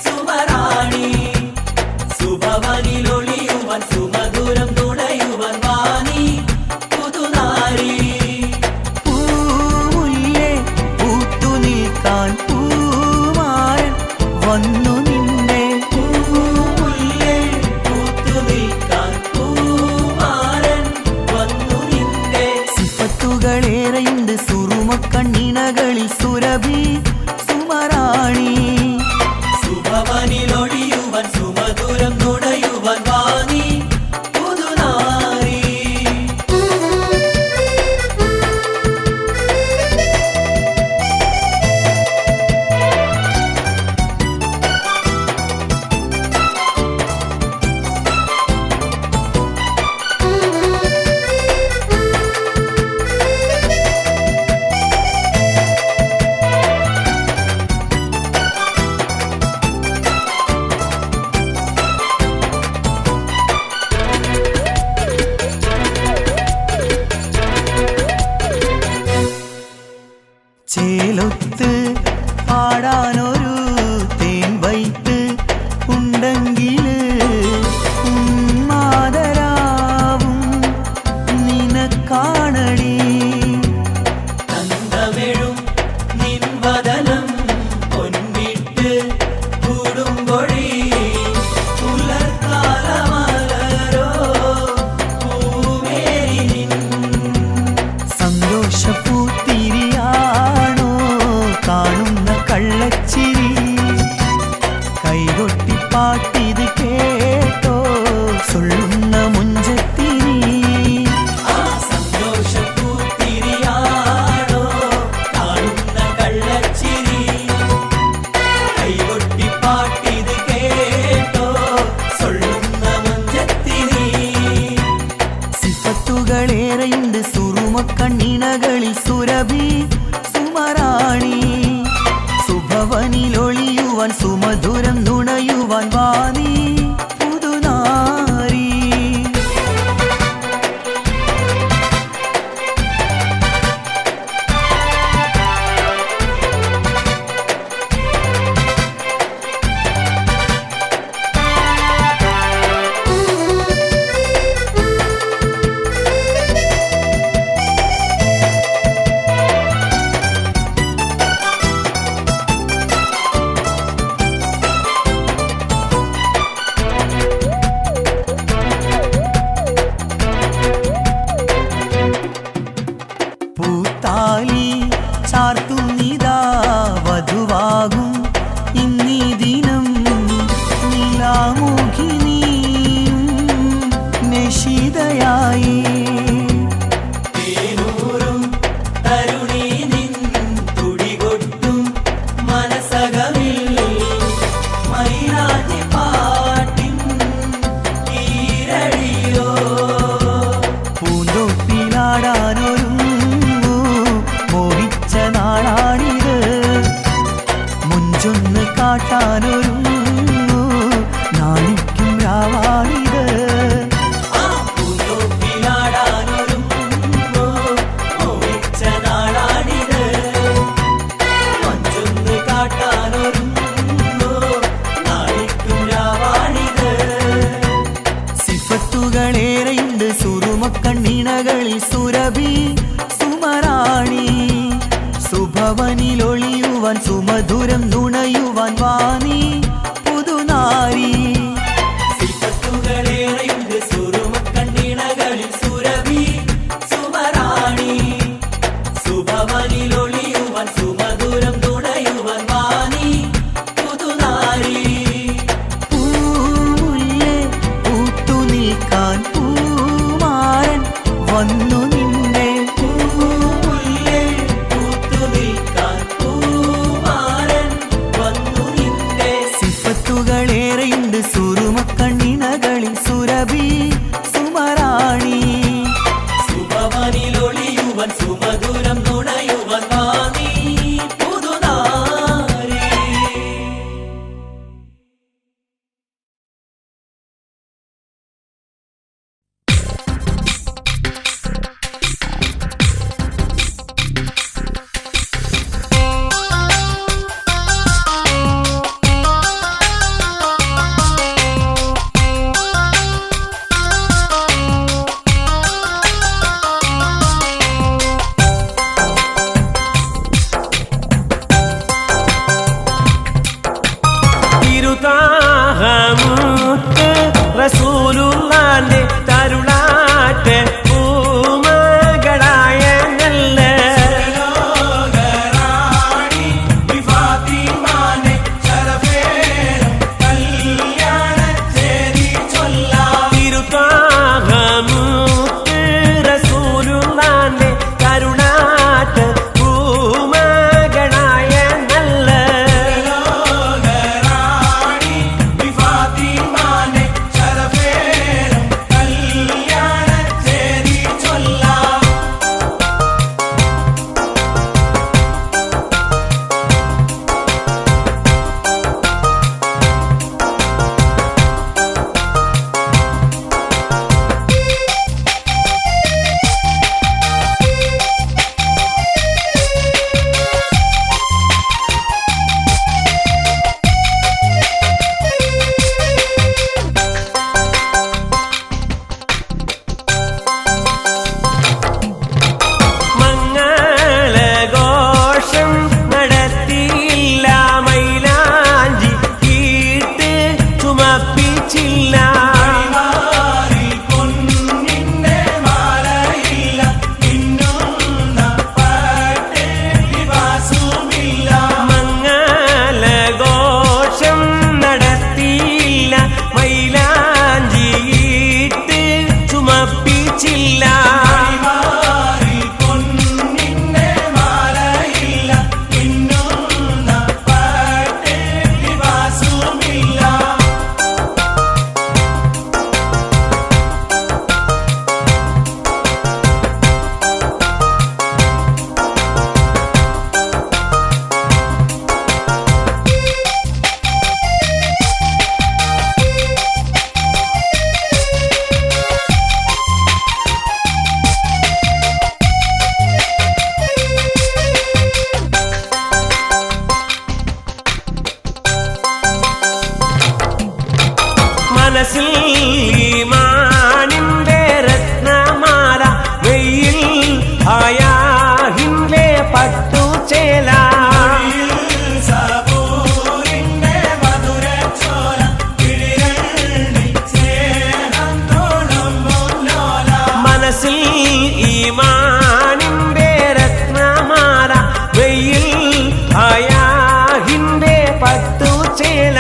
സുമറാണി സുഭവനിലൊളിയുവാൻ സുമധുരം നുണയുവാൻ വാണി പുതുനാരി പൂമുല്ലേ പൂത്തു നിൽക്കാൻ പൂമാരൻ വന്നു നിന്നെ പൂമുല്ലേ പൂത്തു നിൽക്കാൻ പൂമാരൻ വന്നു നിന്നെ സിഫത്തുകളേറെയുണ്ട് സുറുമക്കണ്ണിണകളിൽ സുരഭി സുമറാണി സുഭവനിലൊളിയുവാൻ സുമധുരം നുണയുവാൻ വാണി പുതുനാരി ചേലൊത്ത് പാടാനൊരു തേൻ വൈത്ത് ഉണ്ടെങ്കിൽ മാതരാവും നിനക്കാണടി തന്തമിഴും നിൻവദനം പൊൻവിട്ട് കൂടുമ്പൊഴി പുലർക്കാലമലരോ പൂമേരി നിൻ സന്തോഷപ്പൂത്തിരിയാണോ കാണുന്ന കള്ളച്ചിരി കൈകൊട്ടിപ്പാട്ടിത് കേട്ടോ സൊല്ലുന്ന മുഞ്ചത്തിരി ആ സന്തോഷപ്പൂത്തിരിയാണോ കാണുന്ന കള്ളച്ചിരി കൈകൊട്ടിപ്പാട്ടിത് കേട്ടോ സൊല്ലുന്ന മുഞ്ചത്തിരി സിഫത്തുകളേറെയുണ്ട് സുറുമക്കണ്ണിണകളിൽ സുരഭി സുമറാണി സുഭവനിലൊളിയുവാൻ സുമധുരം നുണയുവാൻ വാണി പുതുനാരി പൂത്താലി ചാർത്തുന്നിതാ വധുവാകും ഇന്നീ ദിനം നിലാമുഖിനിയും നിശിതയായി തേനൂറും തരുണി നിൻ തുടികൊട്ടും മനസകമിൽ മൈനാറ്റി പാട്ടിൻ ഈരടിയോ പൂന്തോപ്പിലാടാനൊരുങ്ങു മോഹിച്ച നാളാണിത് മുഞ്ചൊന്ന് കാട്ടാനൊരുങ്ങു നാണിക്കും രാവാണിത് ആ പൂന്തോപ്പിലാടാനൊരുങ്ങോ മോഹിച്ച നാളാണിത് മഞ്ചൊന്ന് കാട്ടാനൊരുങ്ങോ നാണിക്കും രാവാണിത് സിഫത്തുകളേറെയുണ്ട് സുറുമക്കണ്ണിണകളിൽ സുരഭി സുമറാണി സുഭവനിലൊളിയുവാൻ സുമധുരം നുണയുവാൻ വാണി പുതുനാരി സിഫത്തുകളേറെയുണ്ട് സുറുമക്കണ്ണിണകളിൽ സുരഭി സുമറാണി സുഭവനിലൊളിയുവാൻ സുമധുരം നുണയുവാൻ വാണി പുതുനാരി പൂമുല്ലേ പൂത്തു നിൽക്കാൻ പൂമാരൻ വന്നു നിന്നെ പൂമുല്ലേ പൂത്തു നിൽക്കാൻ പൂമാരൻ വന്നു നിന്റെ സിഫത്തുകളേറെയുണ്ട് സുറുമക്കണ്ണിണകളിൽ സുരഭി സുമറാണി സുഭവനിലൊളിയുവാൻ സുമധുരം നുണയുവാൻ വാണി പുതുനാരി മനസ്സിൽ ഈമാനിന്റെ രത്നമാല വെയിൽ ഹയാഹിന്റെ പട്ടുചേല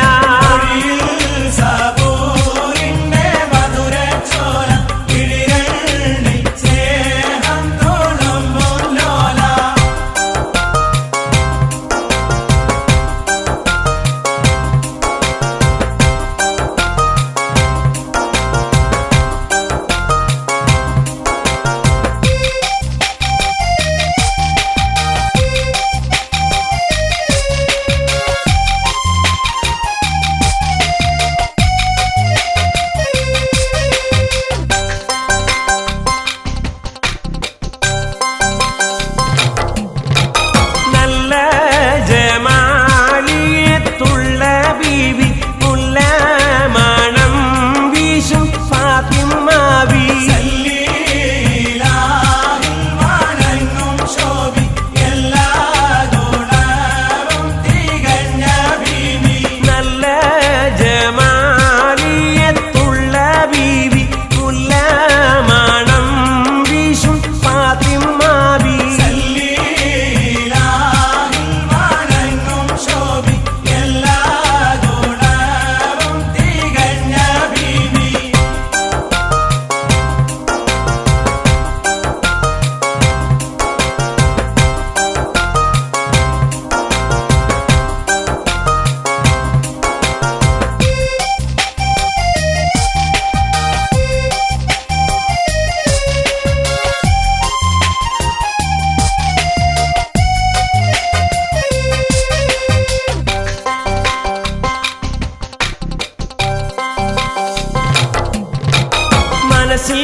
മനസ്സിൽ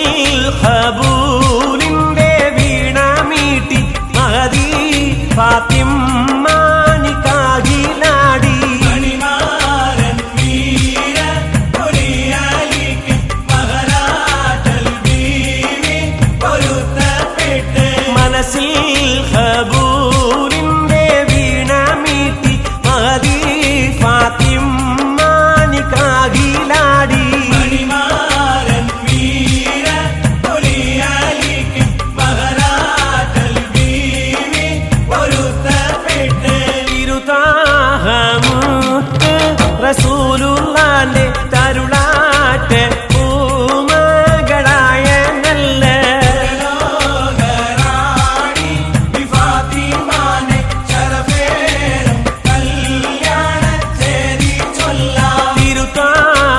ഖബൂലിന്റെ വീണ മീട്ടി മഹദി ഫാത്തിമാനിക്കാകിലാടി മനസ്സിൽ ഖബൂലിന്റെ വീണ മീട്ടി മഹദി ഫാത്തിമാനിക്കാകിലാടി റസൂലുള്ളാന്റെ തരുളാട്ടെ പൂമകളായ നല്ല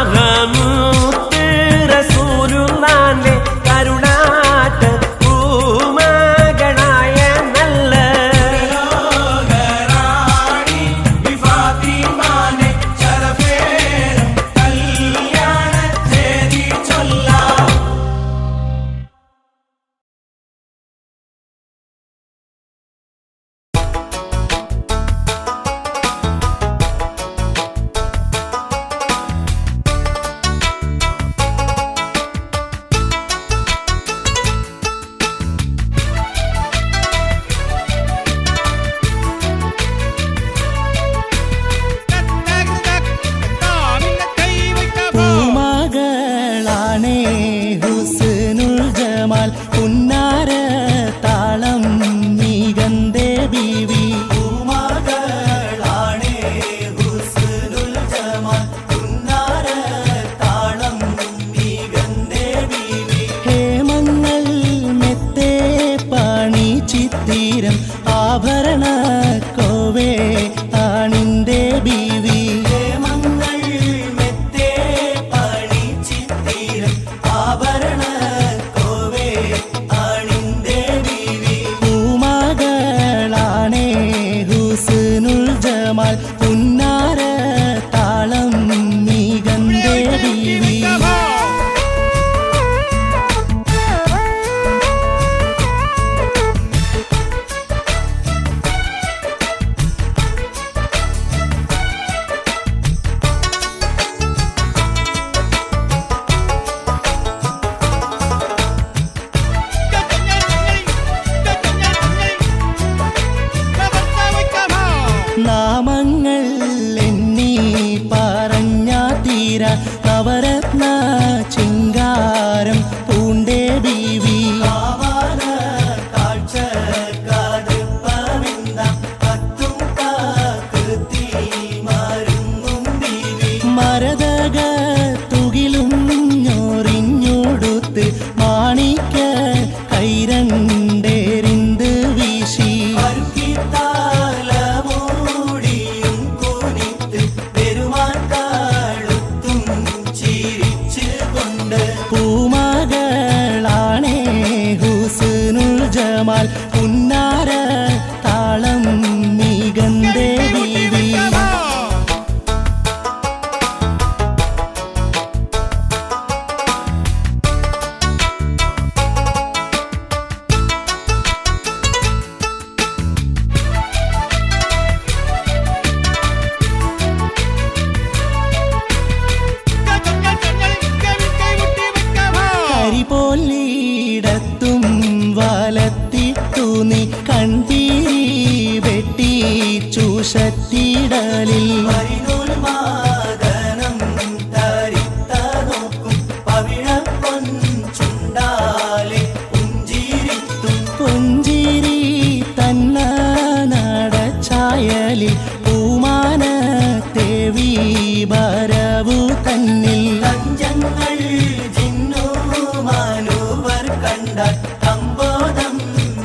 തിരുത്താഹമൂത്ത് റസൂലുള്ളാന്റെ തരുളാട്ടെ പൂമകളായ നല്ല പൂമകളാണേ ഹുസ്നുൽ ജമാൽ പുന്നാര താളം മികന്തേ ബീവി. കരിപോലിടത്തും വലത്തിട്ടു നീ കൺതീരി വെട്ടി ചൂഷത്തിടലിൽ പുഞ്ചിരി തന്ന നടച്ചായലിൽ പൂമാന തേവി വരവു തന്നിൽ തഞ്ചങ്ങൾ ജിന്നുമാനുവർ കണ്ടാൽ കമ്പോദം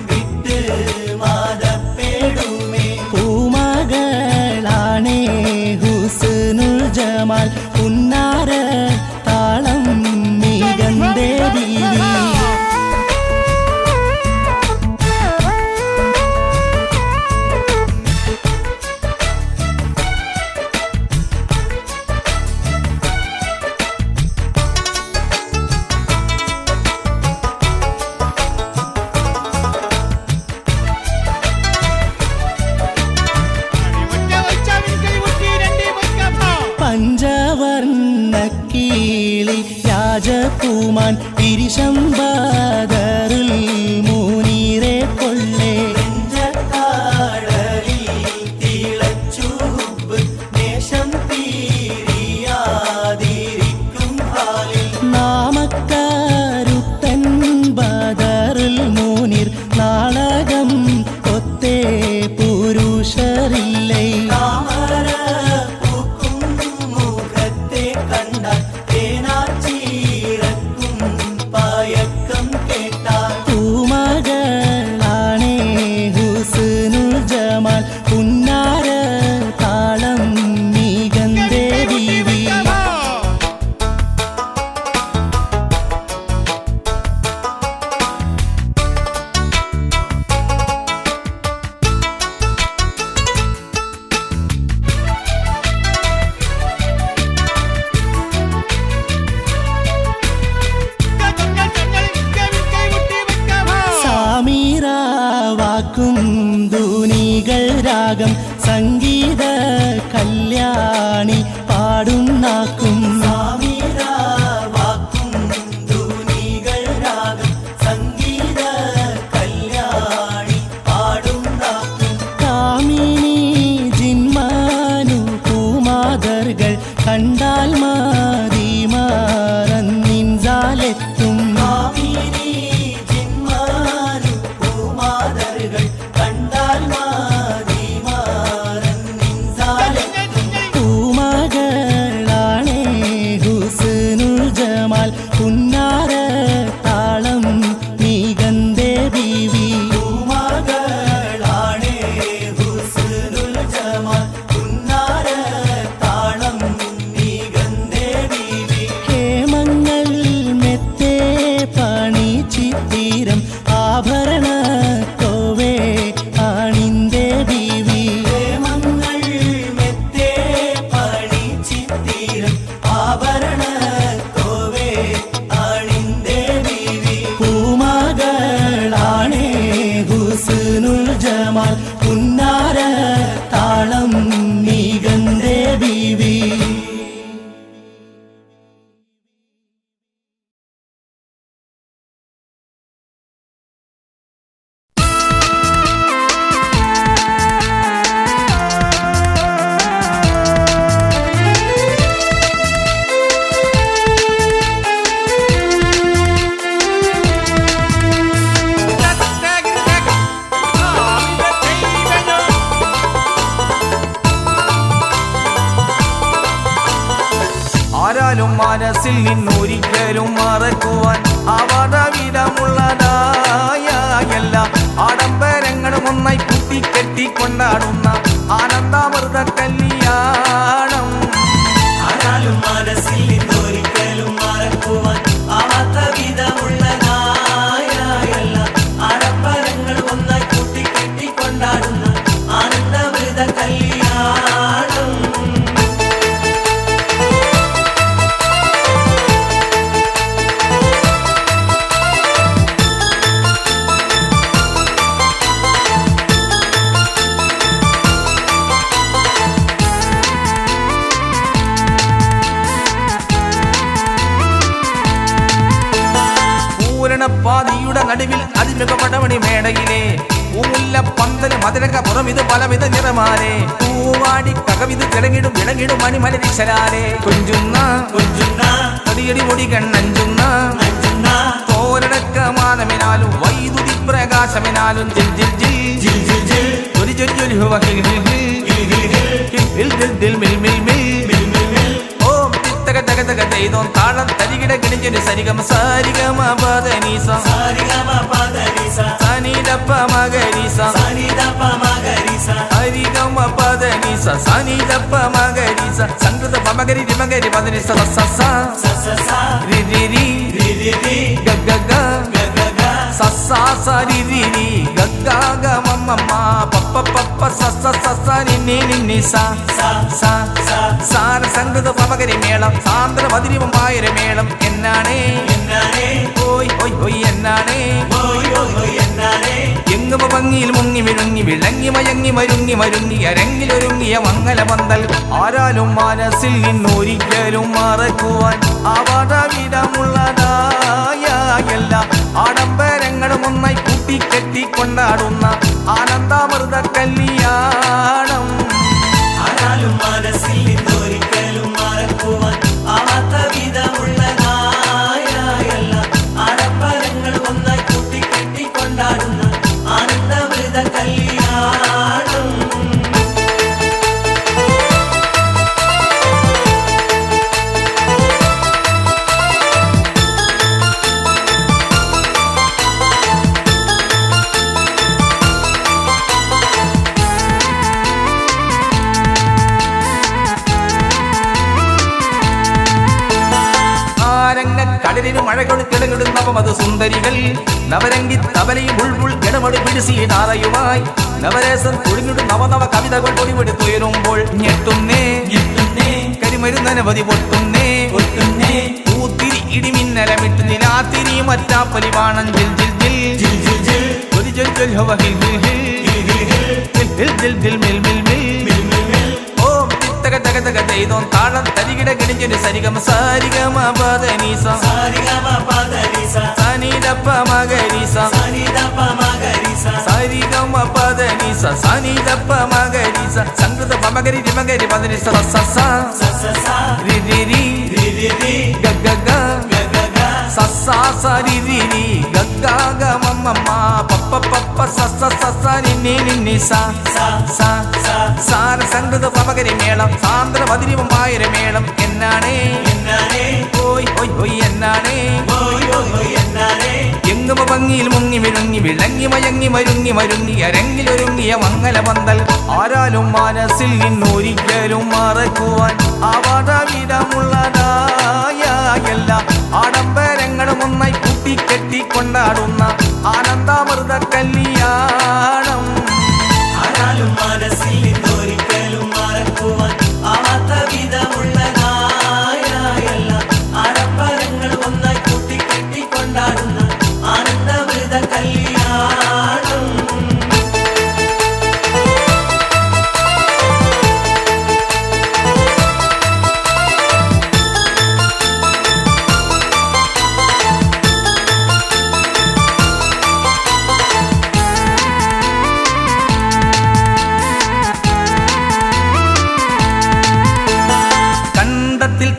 വിട്ട് മാതപ്പെടുമേ. പൂമകളാണേ ഹുസ്നുൽ ജമാൽ പുന്നാര താളം മികന്തേ ബീവി. പഞ്ചവർണ്ണക്കീളി രാജകുമാൻ പിരിശംബാദറുൽ മൂനീരെ കൊള്ളേ തിളച്ചു ദേശം തീരിയാതിരിക്കും നാമക്കാരുത്തൻ ബദറുൽ മൂനീർ നാളകം ഒത്തേ പുരുഷരില്ലേ. പൂമകളാണേ ഹുസ്നുൽ ജമാൽ പുന്നാര താളം മികന്തേ ബീവി. സാമീറാവാക്കും ധൂനികൾ രാഗം സംഗീത കല്യാണി പാടുന്നാക്കും. സാമീറാവാക്കും ധൂനികൾ രാഗം സംഗീത കല്യാണി പാടുന്നാക്കും. കാമിനി ജിന്മാനു പൂമാതർകൾ കണ്ടാൽ മാറി മാറന്നിൻസാലെത്തും. പൂമകളാണേ ഹുസ്നുൽ ജമാൽ പുന്നാര താളം മികന്തേ ബീവി. പൂമകളാണേ ഹുസ്നുൽ ജമാൽ പുന്നാര താളം മികന്തേ ബീവി. ഹേമങ്ങൾ മെത്തേ പണി ചിത്തിരം ആഭരണ കോവേ ആണിന്തേ ബീവി. ഹേമങ്ങൾ മെത്തേ പണി ചിത്തിരം ആഭരണ കോവേ ആണിന്തേ ബീവി. പൂമകളാണേ ഹുസ്നുൽ ജമാൽ പുന്നാര താളം മികന്തേ ബീവി. ആരാലും മനസ്സിൽ നിന്നൊരിക്കലും മറക്കുവാൻ അവതവിധമുള്ളതായ എല്ലാ ആഡംബരങ്ങളും ഒന്നായി കൂട്ടിക്കെട്ടി കൊണ്ടാടുന്ന ആനന്ദാമൃത കല്യാണം. ആരാലും മനസ്സിൽ നിന്നൊരിക്കലും മറക്കുവാൻ വീണപ്പാതിയുടെ നടുവിൽ അതിമിക പടമണി മേടയിലെ പൂമുല്ല പന്തല് മധുരക പുറമിത് പലവിധ നിറമാലെ പൂവാടി കകവിത് തിളങ്ങിടും വിളങ്ങിടും മണിമലരിശലാലെ കൊഞ്ചുന്ന തടിയടി മുടി കണ്ണഞ്ചുന്ന തോരടക്ക മാനമിനാലും വൈദ്യുതി പ്രകാശമിനാലും ജിൽ ജിൽ ജിൽ ജിൽ ജിൽ ജൊലി ജൊലി ജൊലി ഹുവ ഹിൽ ഹിൽ ഹിൽ ഹിൽ ഹിൽ ദിൽ മിൽ മിൽ മിൽ ഓം തിത്തക തക തക തൈതോം താളം തരികിട കിണിഞ്ഞൊരു സരിഗമ സാരിഗമ പദനീസ സനിദപ്പ മഗരീസ ഹരിഗമ പദനീസ സനിദപ്പ മഗരീസ സംഗൃത പമഗരി രിമഗരി പദനിസ സസ രി രി രി ഗ ഗ ഗ സസ സരി രി രി ഗ ഗ ഗ മമ്മ പപ്പ പപ്പ സസ സസ നിന്നി നിന്നി സ സാര സംഗൃത പമഗരി മേളം സാന്ദ്ര മധുരിമമായൊരു മേളം എന്നാണേ ഓയ് ഓയ് ഓയ് എന്നാണേ എങ്ങുമ ഭംഗിയിൽ മുങ്ങി വിഴുങ്ങി വിളങ്ങി മയങ്ങി മരുങ്ങി മരുങ്ങി അരങ്ങിലൊരുങ്ങിയ മംഗല പന്തൽ ആരാലും മനസ്സിൽ നിന്നൊരിക്കലും മറക്കുവാൻ അവടവിടമുള്ളതായ എല്ലാ ആഡംബരങ്ങളും ഒന്നായി കൂട്ടിക്കെട്ടി കൊണ്ടാടുന്ന ആനന്ദാമൃത കല്യാണം ആരാലും മനസ്സിൽ നിന്നൊരിക്കലും മറക്കുവാൻ ആവാത്ത വിധമുള്ളതായ എല്ലാ ആഡംബരങ്ങൾ ഒന്നായി കൂട്ടിക്കെട്ടി കൊണ്ടാടുന്ന ആനന്ദമൃത കല്യാണം കടലിന് മഴകൾ കിടങ്ങിടുന്നവം അത് സുന്ദരികൾ നവരംഗി തബലയും ഉൾപുൾ കിടമടി പിടിസീതാറയുമായി നവരസം കുടിഞ്ഞിടും നവനവ കവിതകൾ പൊടിപെടുത്തുയരുമ്പോൾ ഞെട്ടുന്നേ കരിമരുന്നനവധി പൊട്ടുന്നേ പൂത്തിരി ഇടിമിന്നലമിട്ട് നിലാത്തിരി മറ്റാപ്പലിവാണം ജിൽ ജിൽ ജിൽ ജൊലി ജൊലി ജൊലി ഹവ ഹിൽ ഹിൽ ഹിൽ ഹിൽ ഹിൽ മിൽ മിൽ മിൽ ഓം തിത്തക തക തക തൈതോം താളം തരികിട കിണിഞ്ഞൊരു സരിഗമ സാരിഗമ പദനീസ സനിദപ്പ മഗരീസ സരിഗമ പദനീസ സനിദപ്പ മഗരീസ സംഗൃത പമഗരി രിമഗരി പദനിസ സസ രി രി രി ഗ ഗ ഗ സസ സരി രി രി ഗ ഗ ഗ മമ്മ പപ്പ പപ്പ സസ സസ നിന്നി നിന്നി സ സാര സംഗൃത പമഗരി മേളം സാന്ദ്ര മധുരിമമായൊരു മേളം എന്നാണേ ഓയ് ഓയ് ഓയ് എന്നാണേ എങ്ങുമ ഭംഗിയിൽ മുങ്ങി വിഴുങ്ങി വിളങ്ങി മയങ്ങി മരുങ്ങി മരുങ്ങി അരങ്ങിലൊരുങ്ങിയ മംഗല പന്തൽ ആരാലും മനസ്സിൽ നിന്നൊരിക്കലും മറക്കുവാൻ അവടവിടമുള്ളതായ എല്ലാ ആഡംബരങ്ങളും ഒന്നായി കൂട്ടിക്കെട്ടി കൊണ്ടാടുന്ന ആനന്ദാമൃത കല്യാണം ആരാലും മനസ്സിൽ നിന്നൊരിക്കലും മറക്കുവാൻ ആവാത്ത വിധമുള്ളതായ എല്ലാ ആഡംബരങ്ങൾ ഒന്നായി കൂട്ടിക്കെട്ടി കൊണ്ടാടുന്ന ആനന്ദമൃത കല്യാണം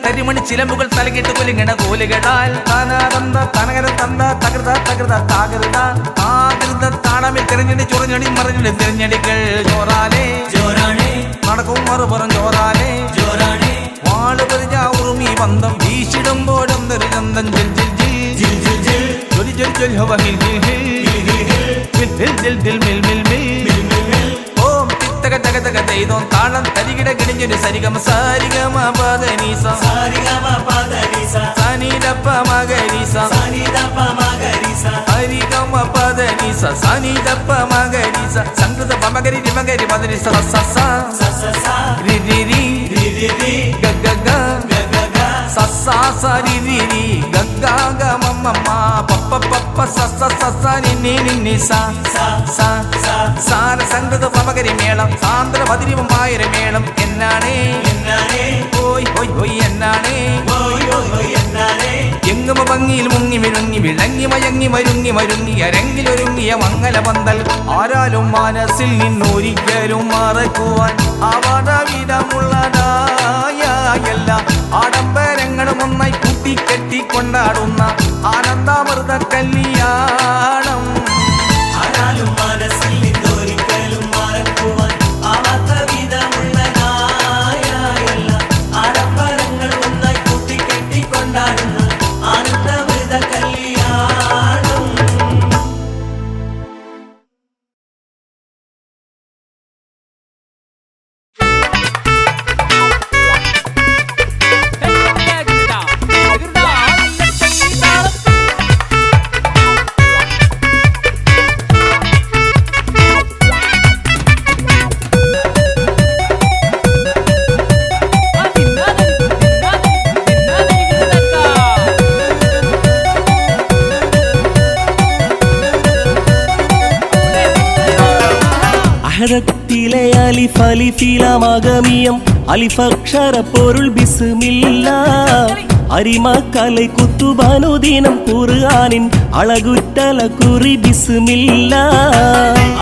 കരിമണി ചിലമ്പുകൾ തലകിട്ട് കുലുങ്ങണ കോലുകളാൽ താനാതന്ത തനകര തന്ത തകൃത തകൃത താകൃത താകൃത താളമിൽ തിരഞ്ഞെടി ചൊറഞ്ഞടി മറിഞ്ഞടി തിരഞ്ഞടികൾ ചോറാലേ നടക്കും മറുപുറം ചോറാലേ വാള് പെരിഞ്ഞ ഉറുമി ബന്ധം വീശിടുമ്പോഴൊന്നൊരു ചന്തം ജിൽ ജിൽ ജിൽ ജൊലി ജൊലി ജൊലി ഹവ ഹിൽ ഹിൽ ഹിൽ ഹിൽ ഹിൽ മിൽ മിൽ മിൽ ഓം തിത്തക തക തക തൈതോം താളം തരികിട കിണിഞ്ഞൊരു സരിഗമ സാരിഗമ പദനീസ സനിദപ്പ മഗരീസ ഹരിഗമ പദനീസ സനിദപ്പ മഗരീസ സംഗൃത പമഗരി രിമഗരി പദനിസ സസ രി രി രി ഗ ഗ ഗ സസ സരി രി രി ഗ ഗ ഗ മമ്മ പപ്പ പപ്പ സസ സസ നിന്നി നിന്നി സ സ സാര സംഗത പമകരി മേളം സാന്ദ്ര മധുരമായ മേളം എന്നാണേ ഓയ് ഓയ് ഓയ് എന്നാണേ എങ്ങുമ ഭംഗിയിൽ മുങ്ങി മിഴുങ്ങി വിളങ്ങി മയങ്ങി മരുങ്ങി മരുങ്ങി അരങ്ങിലൊരുങ്ങിയ മംഗല പന്തൽ ആരാലും മനസ്സിൽ നിന്നൊരിക്കലും മറക്കുവാൻ ആവാടവിധമുള്ളതായ എല്ലാ ആഡംബരങ്ങളും ഒന്നായി കൂട്ടിക്കെട്ടി കൊണ്ടാടുന്ന ആനന്ദാമൃത കല്യാണം ആരാലും മനസ്സിൽ നിന്നൊരിക്കലും മറക്കുവാൻ ആവാത്ത വിധമുള്ളതായ എല്ലാ ആഡംബരങ്ങൾ ഒന്നായി കൂട്ടിക്കെട്ടി കൊണ്ടാടുന്ന ആനന്ദമൃത കല്യാണം. അഹദത്തിലെ അലിഫ് അലിഫിലമഗമിയം അലിഫക്ഷര പൊരുൾ ബിസ്മില്ലാ അരിമക്കலை കുത്തുബാനുദീനം ഖുർആനിൻ അളകുറ്റല കുറി ബിസ്മില്ലാ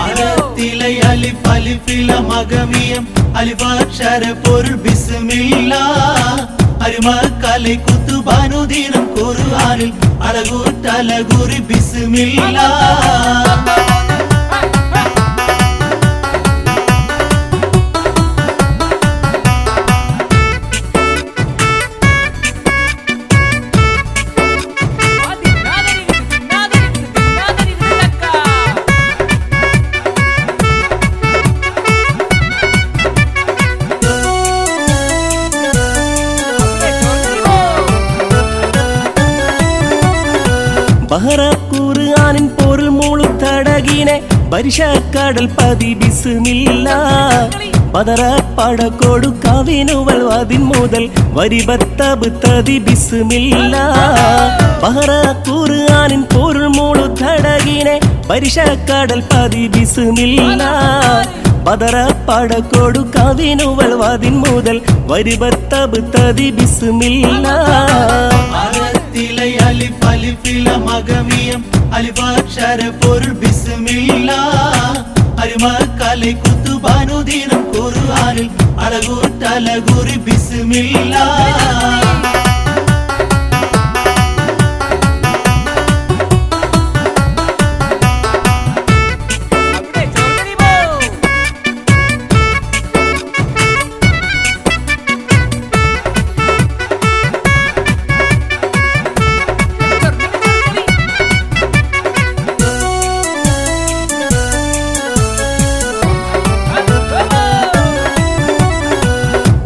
അഹദത്തിലെ അലിഫ് അലിഫിലമഗമിയം അലിഫക്ഷര പൊരുൾ ബിസ്മില്ലാ അരിമക്കலை കുത്തുബാനുദീനം ഖുർആനിൽ അളകുറ്റല കുറി ബിസ്മില്ലാ ബഹറ ഖുർആനിൻ പൊരുൾ മുളുത്തടകിനെ പരിശക്കടൽ പതി ബിസ്മില്ലാ ബദറ പടകൊടു കവിനുവൽ അതിൻ മുതൽ വരിബത്തബ് തതി ബിസ്മില്ലാ ബഹറ ഖുർആനിൻ പൊരുൾ മുളുത്തടകിനെ പരിശക്കടൽ പതി ബിസ്മില്ലാ ബദറ പടകൊടു കവിനുവൽ അതിൻ മുതൽ വരിബത്തബ് തതി ബിസ്മില്ലാ അഹദത്തിലെ അലിഫ് അലിഫിലമഗമിയം അലിഫക്ഷര പൊരുൾ ബിസ്മില്ലാ അരിമക്കலை കുത്തുബാനുദീനം ഖുർആനിൽ അളകുറ്റല കുറി ബിസ്മില്ലാ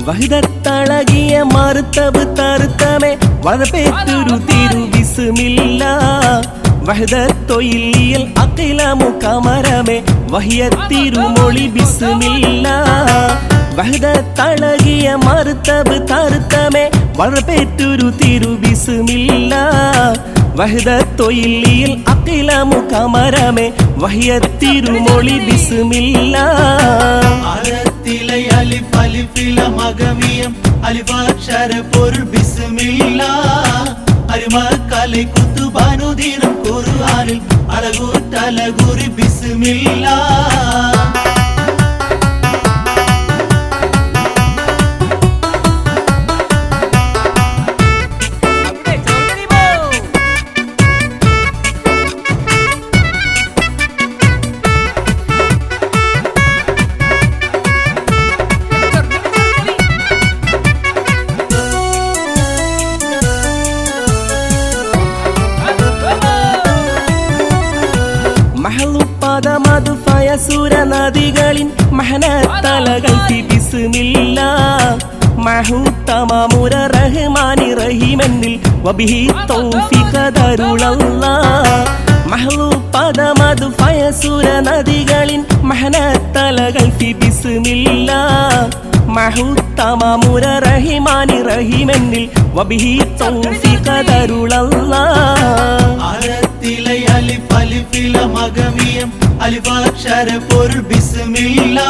വഹിദത്തളകിയ മറുത്തബ് തറുത്തമേ വളപേറ്റൊരു തിരു ബിസ്മില്ലാ വഹദത്തൊയിലിയൽ അഖിലമു കമരമേ വഹിയത്തിരുമൊളി ബിസ്മില്ലാ വഹദത്തളകിയ മറുത്തബ് തറുത്തമേ വളപേറ്റൊരു തിരു ബിസ്മില്ലാ വഹദത്തൊയിലിയൽ അഖിലമു കമരമേ വഹിയത്തിരുമൊളി ബിസ്മില്ലാ അഹദത്തിലെ അലിഫ് അലിഫിലമഗമിയം അലിഫക്ഷര പൊരുൾ ബിസ്മില്ലാ അരിമക്കலை കുത്തുബാനുദീനം ഖുർആനിൽ അളകുറ്റല കുറി ബിസ്മില്ലാ മഹലുപ്പദമതു ഫയസുര നദികളിൻ മഹനത്തലകൾ ബിസ്മില്ലാ മഹുത്തമമുര റഹ്മാനി റഹീമെന്നിൽ വബിഹി തൗഫീഖ ദരുളല്ലാ മഹലുപ്പദമതു ഫയസുര നദികളിൻ മഹനത്തലകൾ ബിസ്മില്ലാ മഹുത്തമമുര റഹ്മാനി റഹീമെന്നിൽ വബിഹി തൗഫീഖ ദരുളല്ലാ അഹദത്തിലെ അലിഫാക്ഷര പൊരുൾ ബിസ്മില്ലാ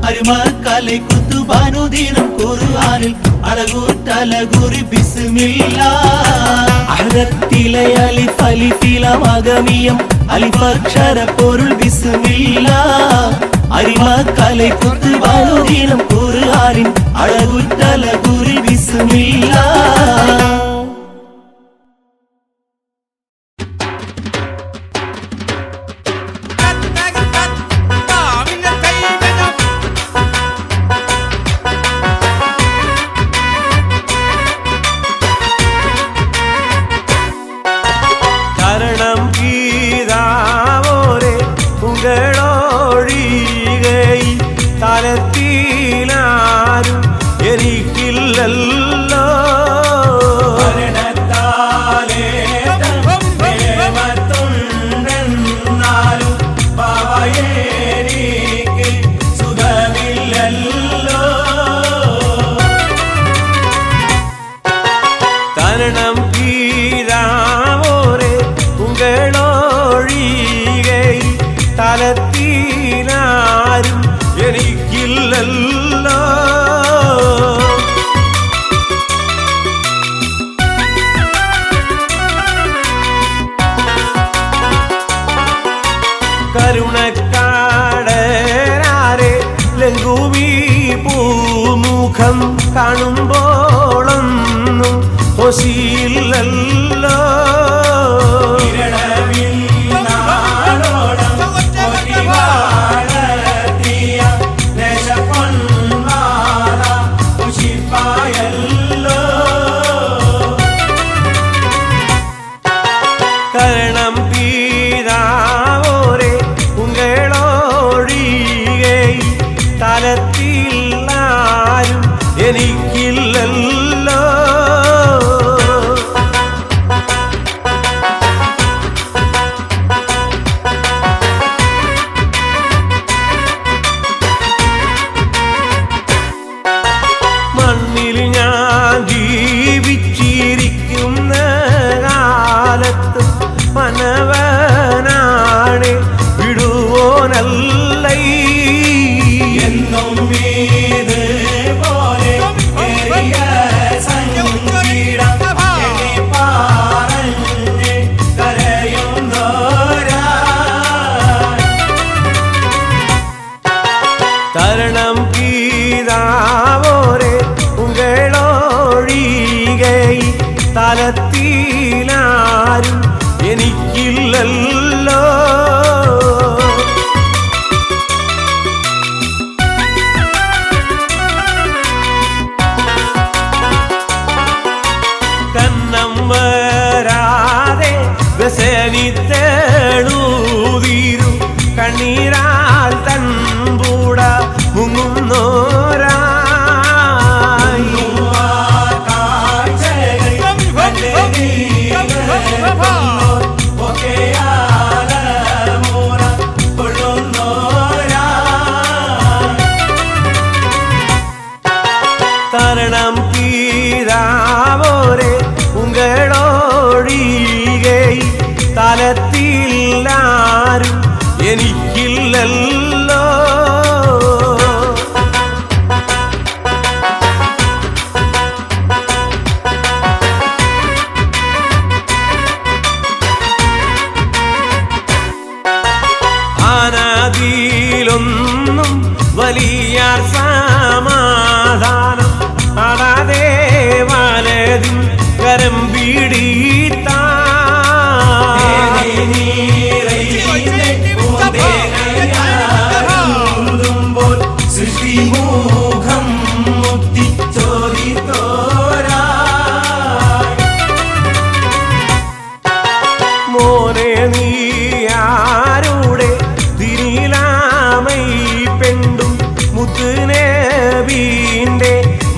അരുമക്കலை കുത്തുബാനുദീനം ഖുർആനിൽ അഴകൂറ്റലകുറി ബിസ്മില്ലാ അഹദത്തിലെ അലിഫ് അലിഫില മഗമിയം അലിഫാക്ഷര പൊരുൾ ബിസ്മില്ലാ അരിമക്കலை കുത്തുബാനുദീനം ഖുർആനിൽ അഴകൂറ്റലകുറി ബിസ്മില്ലാ തലത്തിലാരും എനിക്കില്ലല്ലോ ും പാവയേനിക്ക് സുഖമില്ലല്ലോ തരണം തീരാവോരെ ഉങ്ങളൊഴികെ തലത്തിലാരും എനിക്കില്ലല്ലോ കരുണക്കാടരാരെ ലഘുവീ പൂമുഖം കാണുമ്പോളൊന്നും ഒസിയില്ലല്ലോ കരണം പീതാവോരെ ഉങ്ങളൊഴികെ തലത്തിലാരും എനിക്കില്ലല്ലോ മണ്ണിൽ ഞാൻ ജീവിച്ചിരിക്കുന്ന കാലത്ത് മനവനാണ് വിടുവോനല്ല എന്നും വീത് പോലെ സംഗീടം പറഞ്ഞ് കരയുന്നോരാ തരണം പീതാവോരെ ഉങ്ങളൊഴികെ തലത്തിലാരും എനിക്കില്ലല്ലോ കന്നം വരാതെ വ്യസനിത്തേണൂതീരു കണ്ണീരാൽ തൻപൂട മുങ്ങുന്നോരാ തരണം പീതാവോരെ ഉങ്ങളൊഴികെ തലത്തിലാരും എനിക്കില്ലല്ലോ ആനാദിയിലൊന്നും വലിയ സമാധാനം അതാതെ വലതും കരം പിടിത്താ സൃഷ്ടിമുഖം മുക്തി ചോദിത്തോരാ മോനെ നീയാരുടെ തിരിലാമൈ പെണ്ടും മുത്തുനബീന്റെ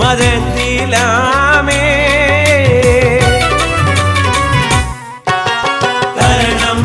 മതത്തിലാമേ തരണം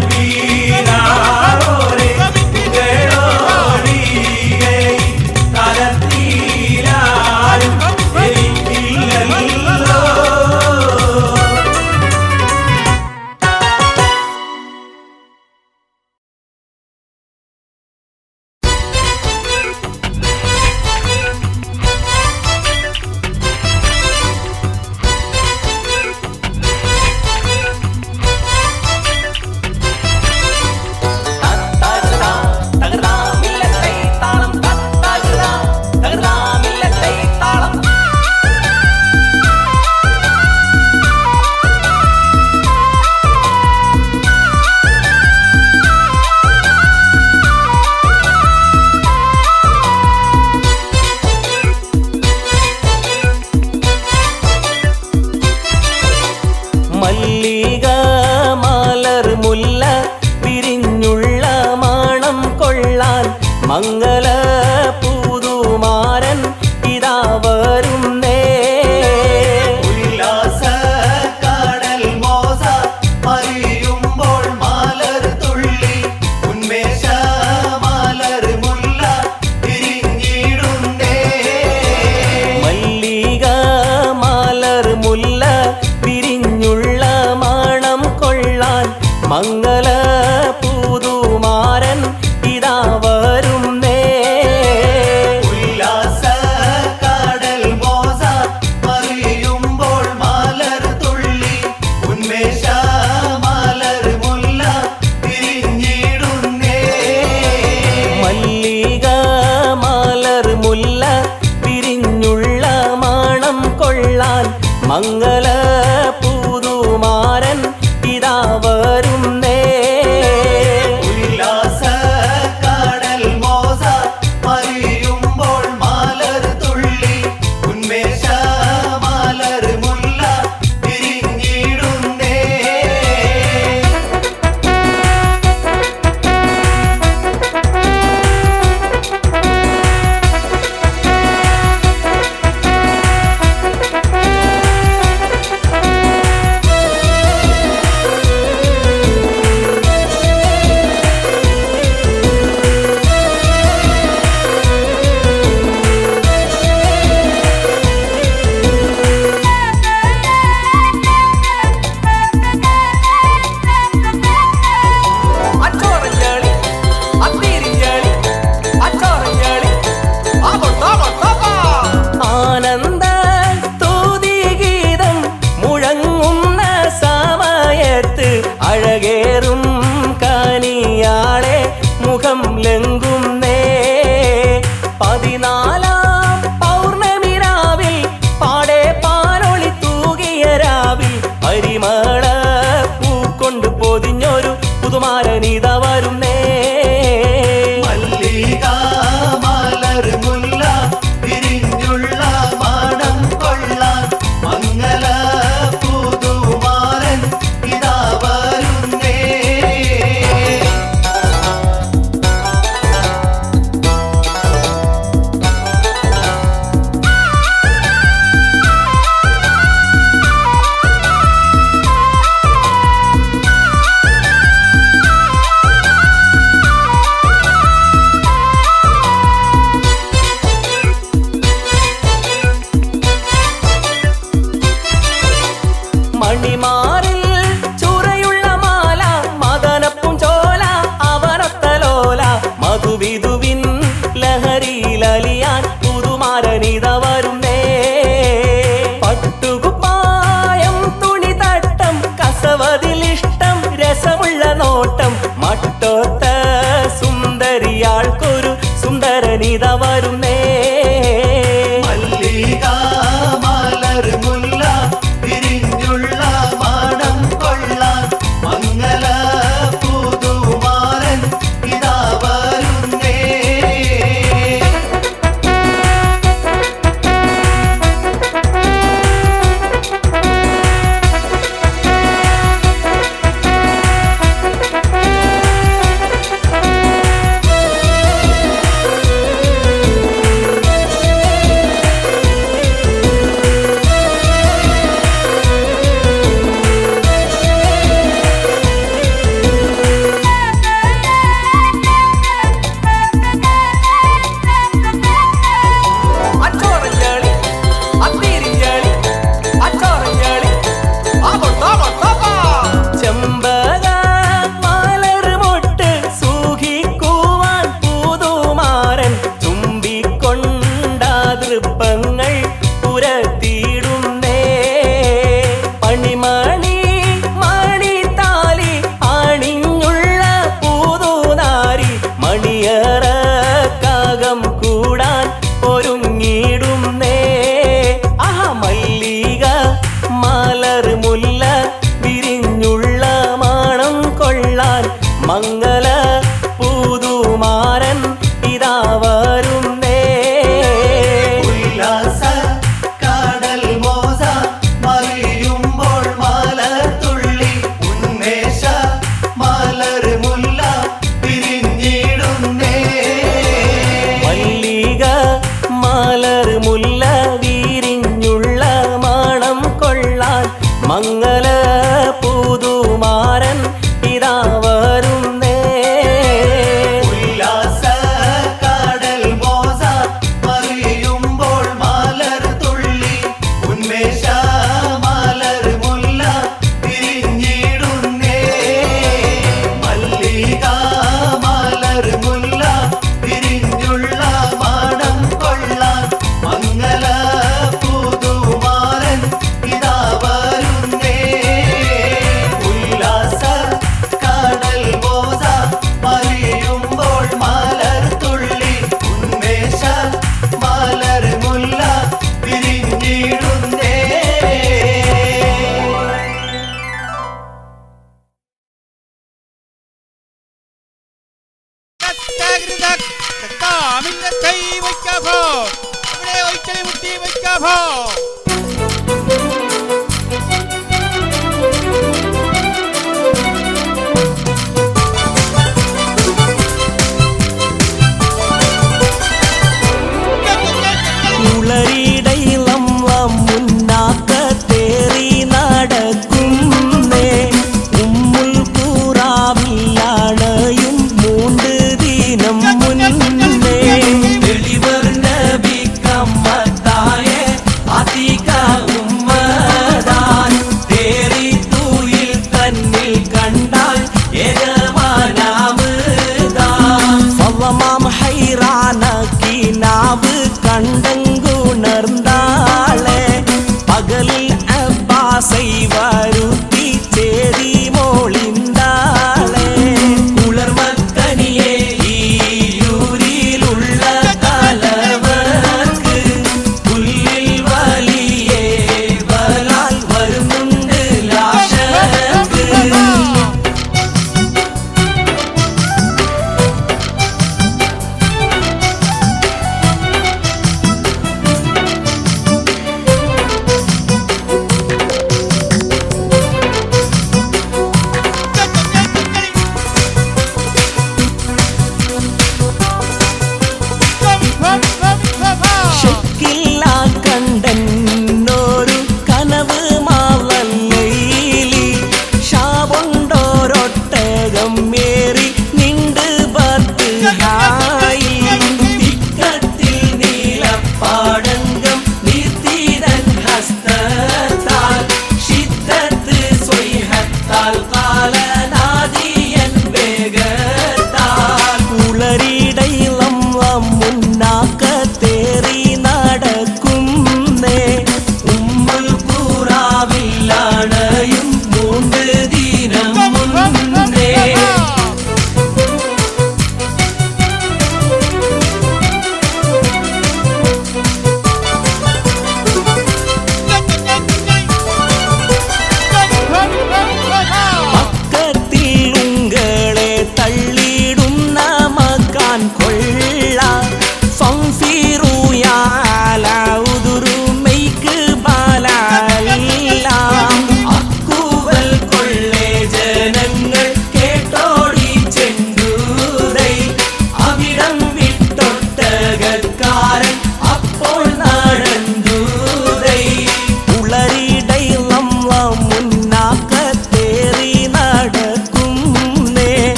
മംഗല പുതുമാരൻ ഇതാ വരുന്നേ. ഉല്ലാസ കടൽ മോസ അറിയുമ്പോൾ മലർ തുള്ളി ഉന്മേഷ മലർ മുല്ല തിരിഞ്ഞിടുന്നേ. മല്ലിക മലർ മുല്ല വിരിഞ്ഞുള്ള മണം കൊള്ളാൻ മംഗല പുതുമാരൻ ഇതാ വരുന്നേ. ഉല്ലാസ കടൽ മോസ അറിയുമ്പോൾ മലർ തുള്ളി ഉന്മേഷ മലർ മുല്ല തിരിഞ്ഞിടുന്നേ. മല്ലിക മലർ മുല്ല വിരിഞ്ഞുള്ള മണം കൊള്ളാൻ മംഗല പുതുമാരൻ ഇതാ വരുന്നേ. ഉല്ലാസ കടൽ മോസ അറിയുമ്പോൾ മലർ തുള്ളി ഉന്മേഷ മലർ മുല്ല തിരിഞ്ഞിടുന്നേ. അച്ചോറഞ്ഞാളി അത്തീരിഞ്ഞാളി അച്ചോറഞ്ഞാളി ആനന്ദ സ്തുതിഗീതം മുഴങ്ങുന്ന സമയത്ത് അഴകേറും കനിയാളെ മുഖം ലംഘുന്നേ. 14 പൗർണമി രാവിൽ പാടെ പാലൊളി തൂകിയ രാവിൽ പരിമള പൂക്കൊണ്ട് പൊതിഞ്ഞൊരു പുതുമാരനിത വരുന്നേ. മല്ലിക മലർ മുല്ല വിരിഞ്ഞുള്ള മണം കൊള്ളാൻ മംഗല പുതുമാരൻ ഇതാ വരുന്നേ. മണിമാറിൽ ചുരയുള്ള മാല മദനപ്പും ചോല അവനത്തലോല മധുവിധുവിൻ ലഹരിയിലലിയാൻ പുതുമാരനിത വരുന്നേ. പട്ടുകുപ്പായം തുണി തട്ടം കസവതിലിഷ്ടം രസമുള്ള നോട്ടം മട്ടോത്ത സുന്ദരിയാൾക്കൊരു സുന്ദരനിത വരുന്നേ. മല്ലിക മലർ മുല്ല വിരിഞ്ഞുള്ള മണം കൊള്ളാൻ മംഗല പുതുമാരൻ ഇതാ വരുന്നേ. അച്ചോറഞ്ഞാളി അത്തീരിഞ്ഞാളി അച്ചോറഞ്ഞാളി ചെമ്പക മലർ മൊട്ട് സൂഹിക്കുവാൻ പുതുമാരൻ ചുംബിക്കൊണ്ട ദൃപ്പങ്ങൾ പുരത്തിയിടുന്നേ. പണിമണി മണിത്താലി അണിഞ്ഞുള്ള പുതുനാരി മണിയറക്കാകം കൂടാൻ ഒരുങ്ങിടുന്നേ. മല്ലിക മലർ മുല്ല വിരിഞ്ഞുള്ള മണം കൊള്ളാൻ മംഗല പുതുമാരൻ ഇതാ വരുന്നേ. ഉല്ലാസ കടൽ മോസ അറിയുമ്പോൾ മലർ തുള്ളി ഉന്മേഷ മലർ മുല്ല തിരിഞ്ഞിടുന്നേ.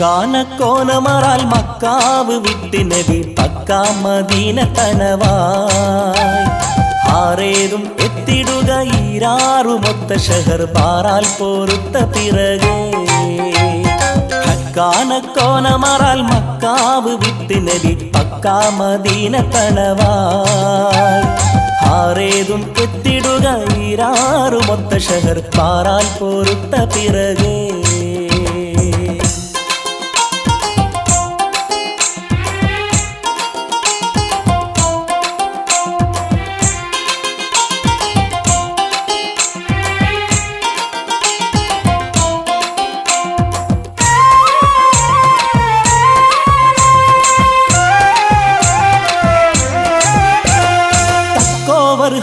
കാനക്കോനമറാൽ മക്കാവ് വിട്ട് നബി പക്കാ മദീന കനവായി ആരേതും എത്തിടുക ഈരാറുമൊത്ത ഷഹർ പാറാൽ പോരുത്ത പിറകെ കാനക്കോനമറാൽ മക്കാവ് വിട്ട് നബി പക്കാ മദീന കനവായി ആരേതും എത്തിടുക ഈരാറുമൊത്ത ഷഹർ പാറാൽ പോരുത്ത പിറകെ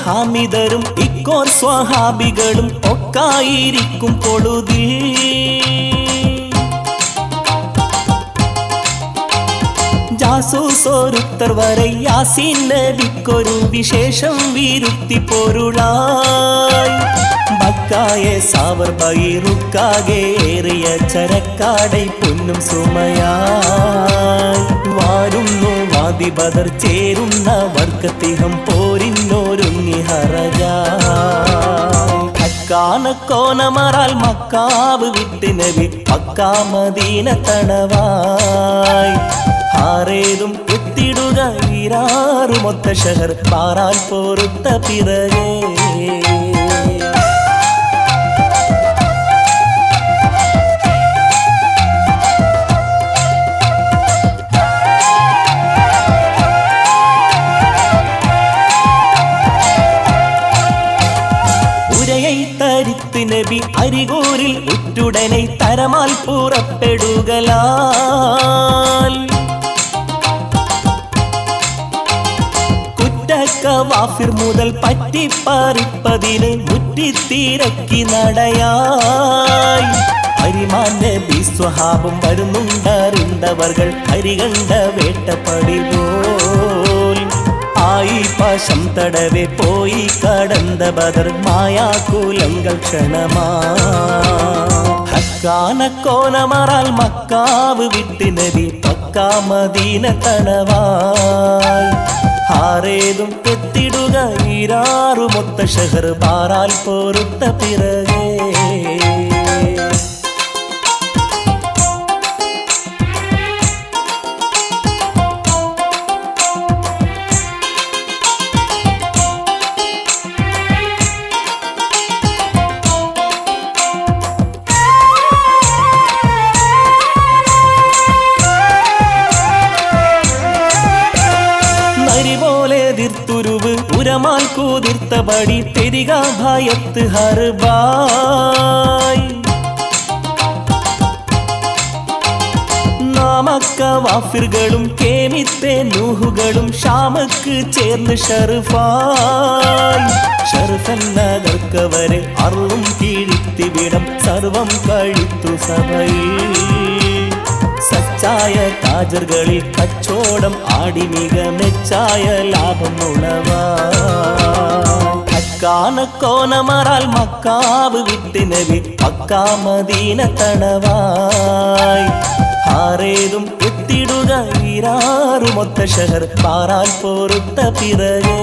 ഹാമിദരും ഇക്കോർ സ്വഹാബികളും ഒക്കായിരിക്കും പൊഴുതിൽ ജാസൂസോരുത്തർ വരെ യാസീൻ നബിക്കൊരു വിശേഷം വീരുത്തി പൊരുളായി ബക്കായെ സാവർ ബൈറുക്കാകെ ഏറിയ ചരക്കാടൈ പൊന്നും സുമയായി വാരുന്നു വാദി ബദർ ചേരുന്ന വർക്കത്തിഹം പോരിന്നോരുങ്ങി ഹറജായി കാനക്കോനമറാൽ മക്കാവ് വിട്ട് നബി പക്കാ മദീന തണവായി ആരേതും എത്തിടുക ഈരാറുമൊത്ത ഷഹർ പാറാൽ പോരുത്ത പിറകെ തരിത്ത് നബി അരികൂരിൽ ഉറ്റുടനെ തരമാൽ പുറപ്പെടുകലാൽ കുറ്റക്കവാഫിർ മുതൽ പറ്റിപ്പറിപ്പതിന് മുറ്റിത്തീരക്കി നടയായി ഹരിമാൻ നബി സ്വഹാബും വരുന്നുണ്ടറിന്തവർകൾ ഹരികണ്ട വേട്ടപ്പടി പോൽ ആയി പാശം തടവെ പോയി കടந்த ബദർ മായാകുലങ്ങൾ ക്ഷണമാ കാനക്കോനമറാൽ മക്കാവ് വിട്ട് നബി പക്കാ മദീന തണവായി ആരേതും എത്തിടുക ഈരാറുമൊത്ത ഷഹർ പാറാൽ പോരുത്ത പിറകെ ുരുവ് ഉരമാൽ കൂതിർത്തപടി തെരിക ഭയത്ത് ഹർബായി നാമക്കവാഫിറുകളും കേമിത്തെ നൂഹുകളും ഷാമക്ക് ചേർന്ന് ഷർഫായി ഷർഫന്നകർക്കവരെ അറും കീഴിത്തിവിടം സർവം കഴിത്തു സഭയിൽ സച്ചായ താജർകളിൽ കച്ചോടം ആടി മിക മെച്ചായ ലാഭം ഉളവായി കാനക്കോനമറാൽ മക്കാവ് വിട്ട് നബി പക്കാ മദീന തണവായി ആരേതും എത്തിടുക ഈരാറുമൊത്ത ഷഹർ പാറാൽ പോരുത്ത പിറകെ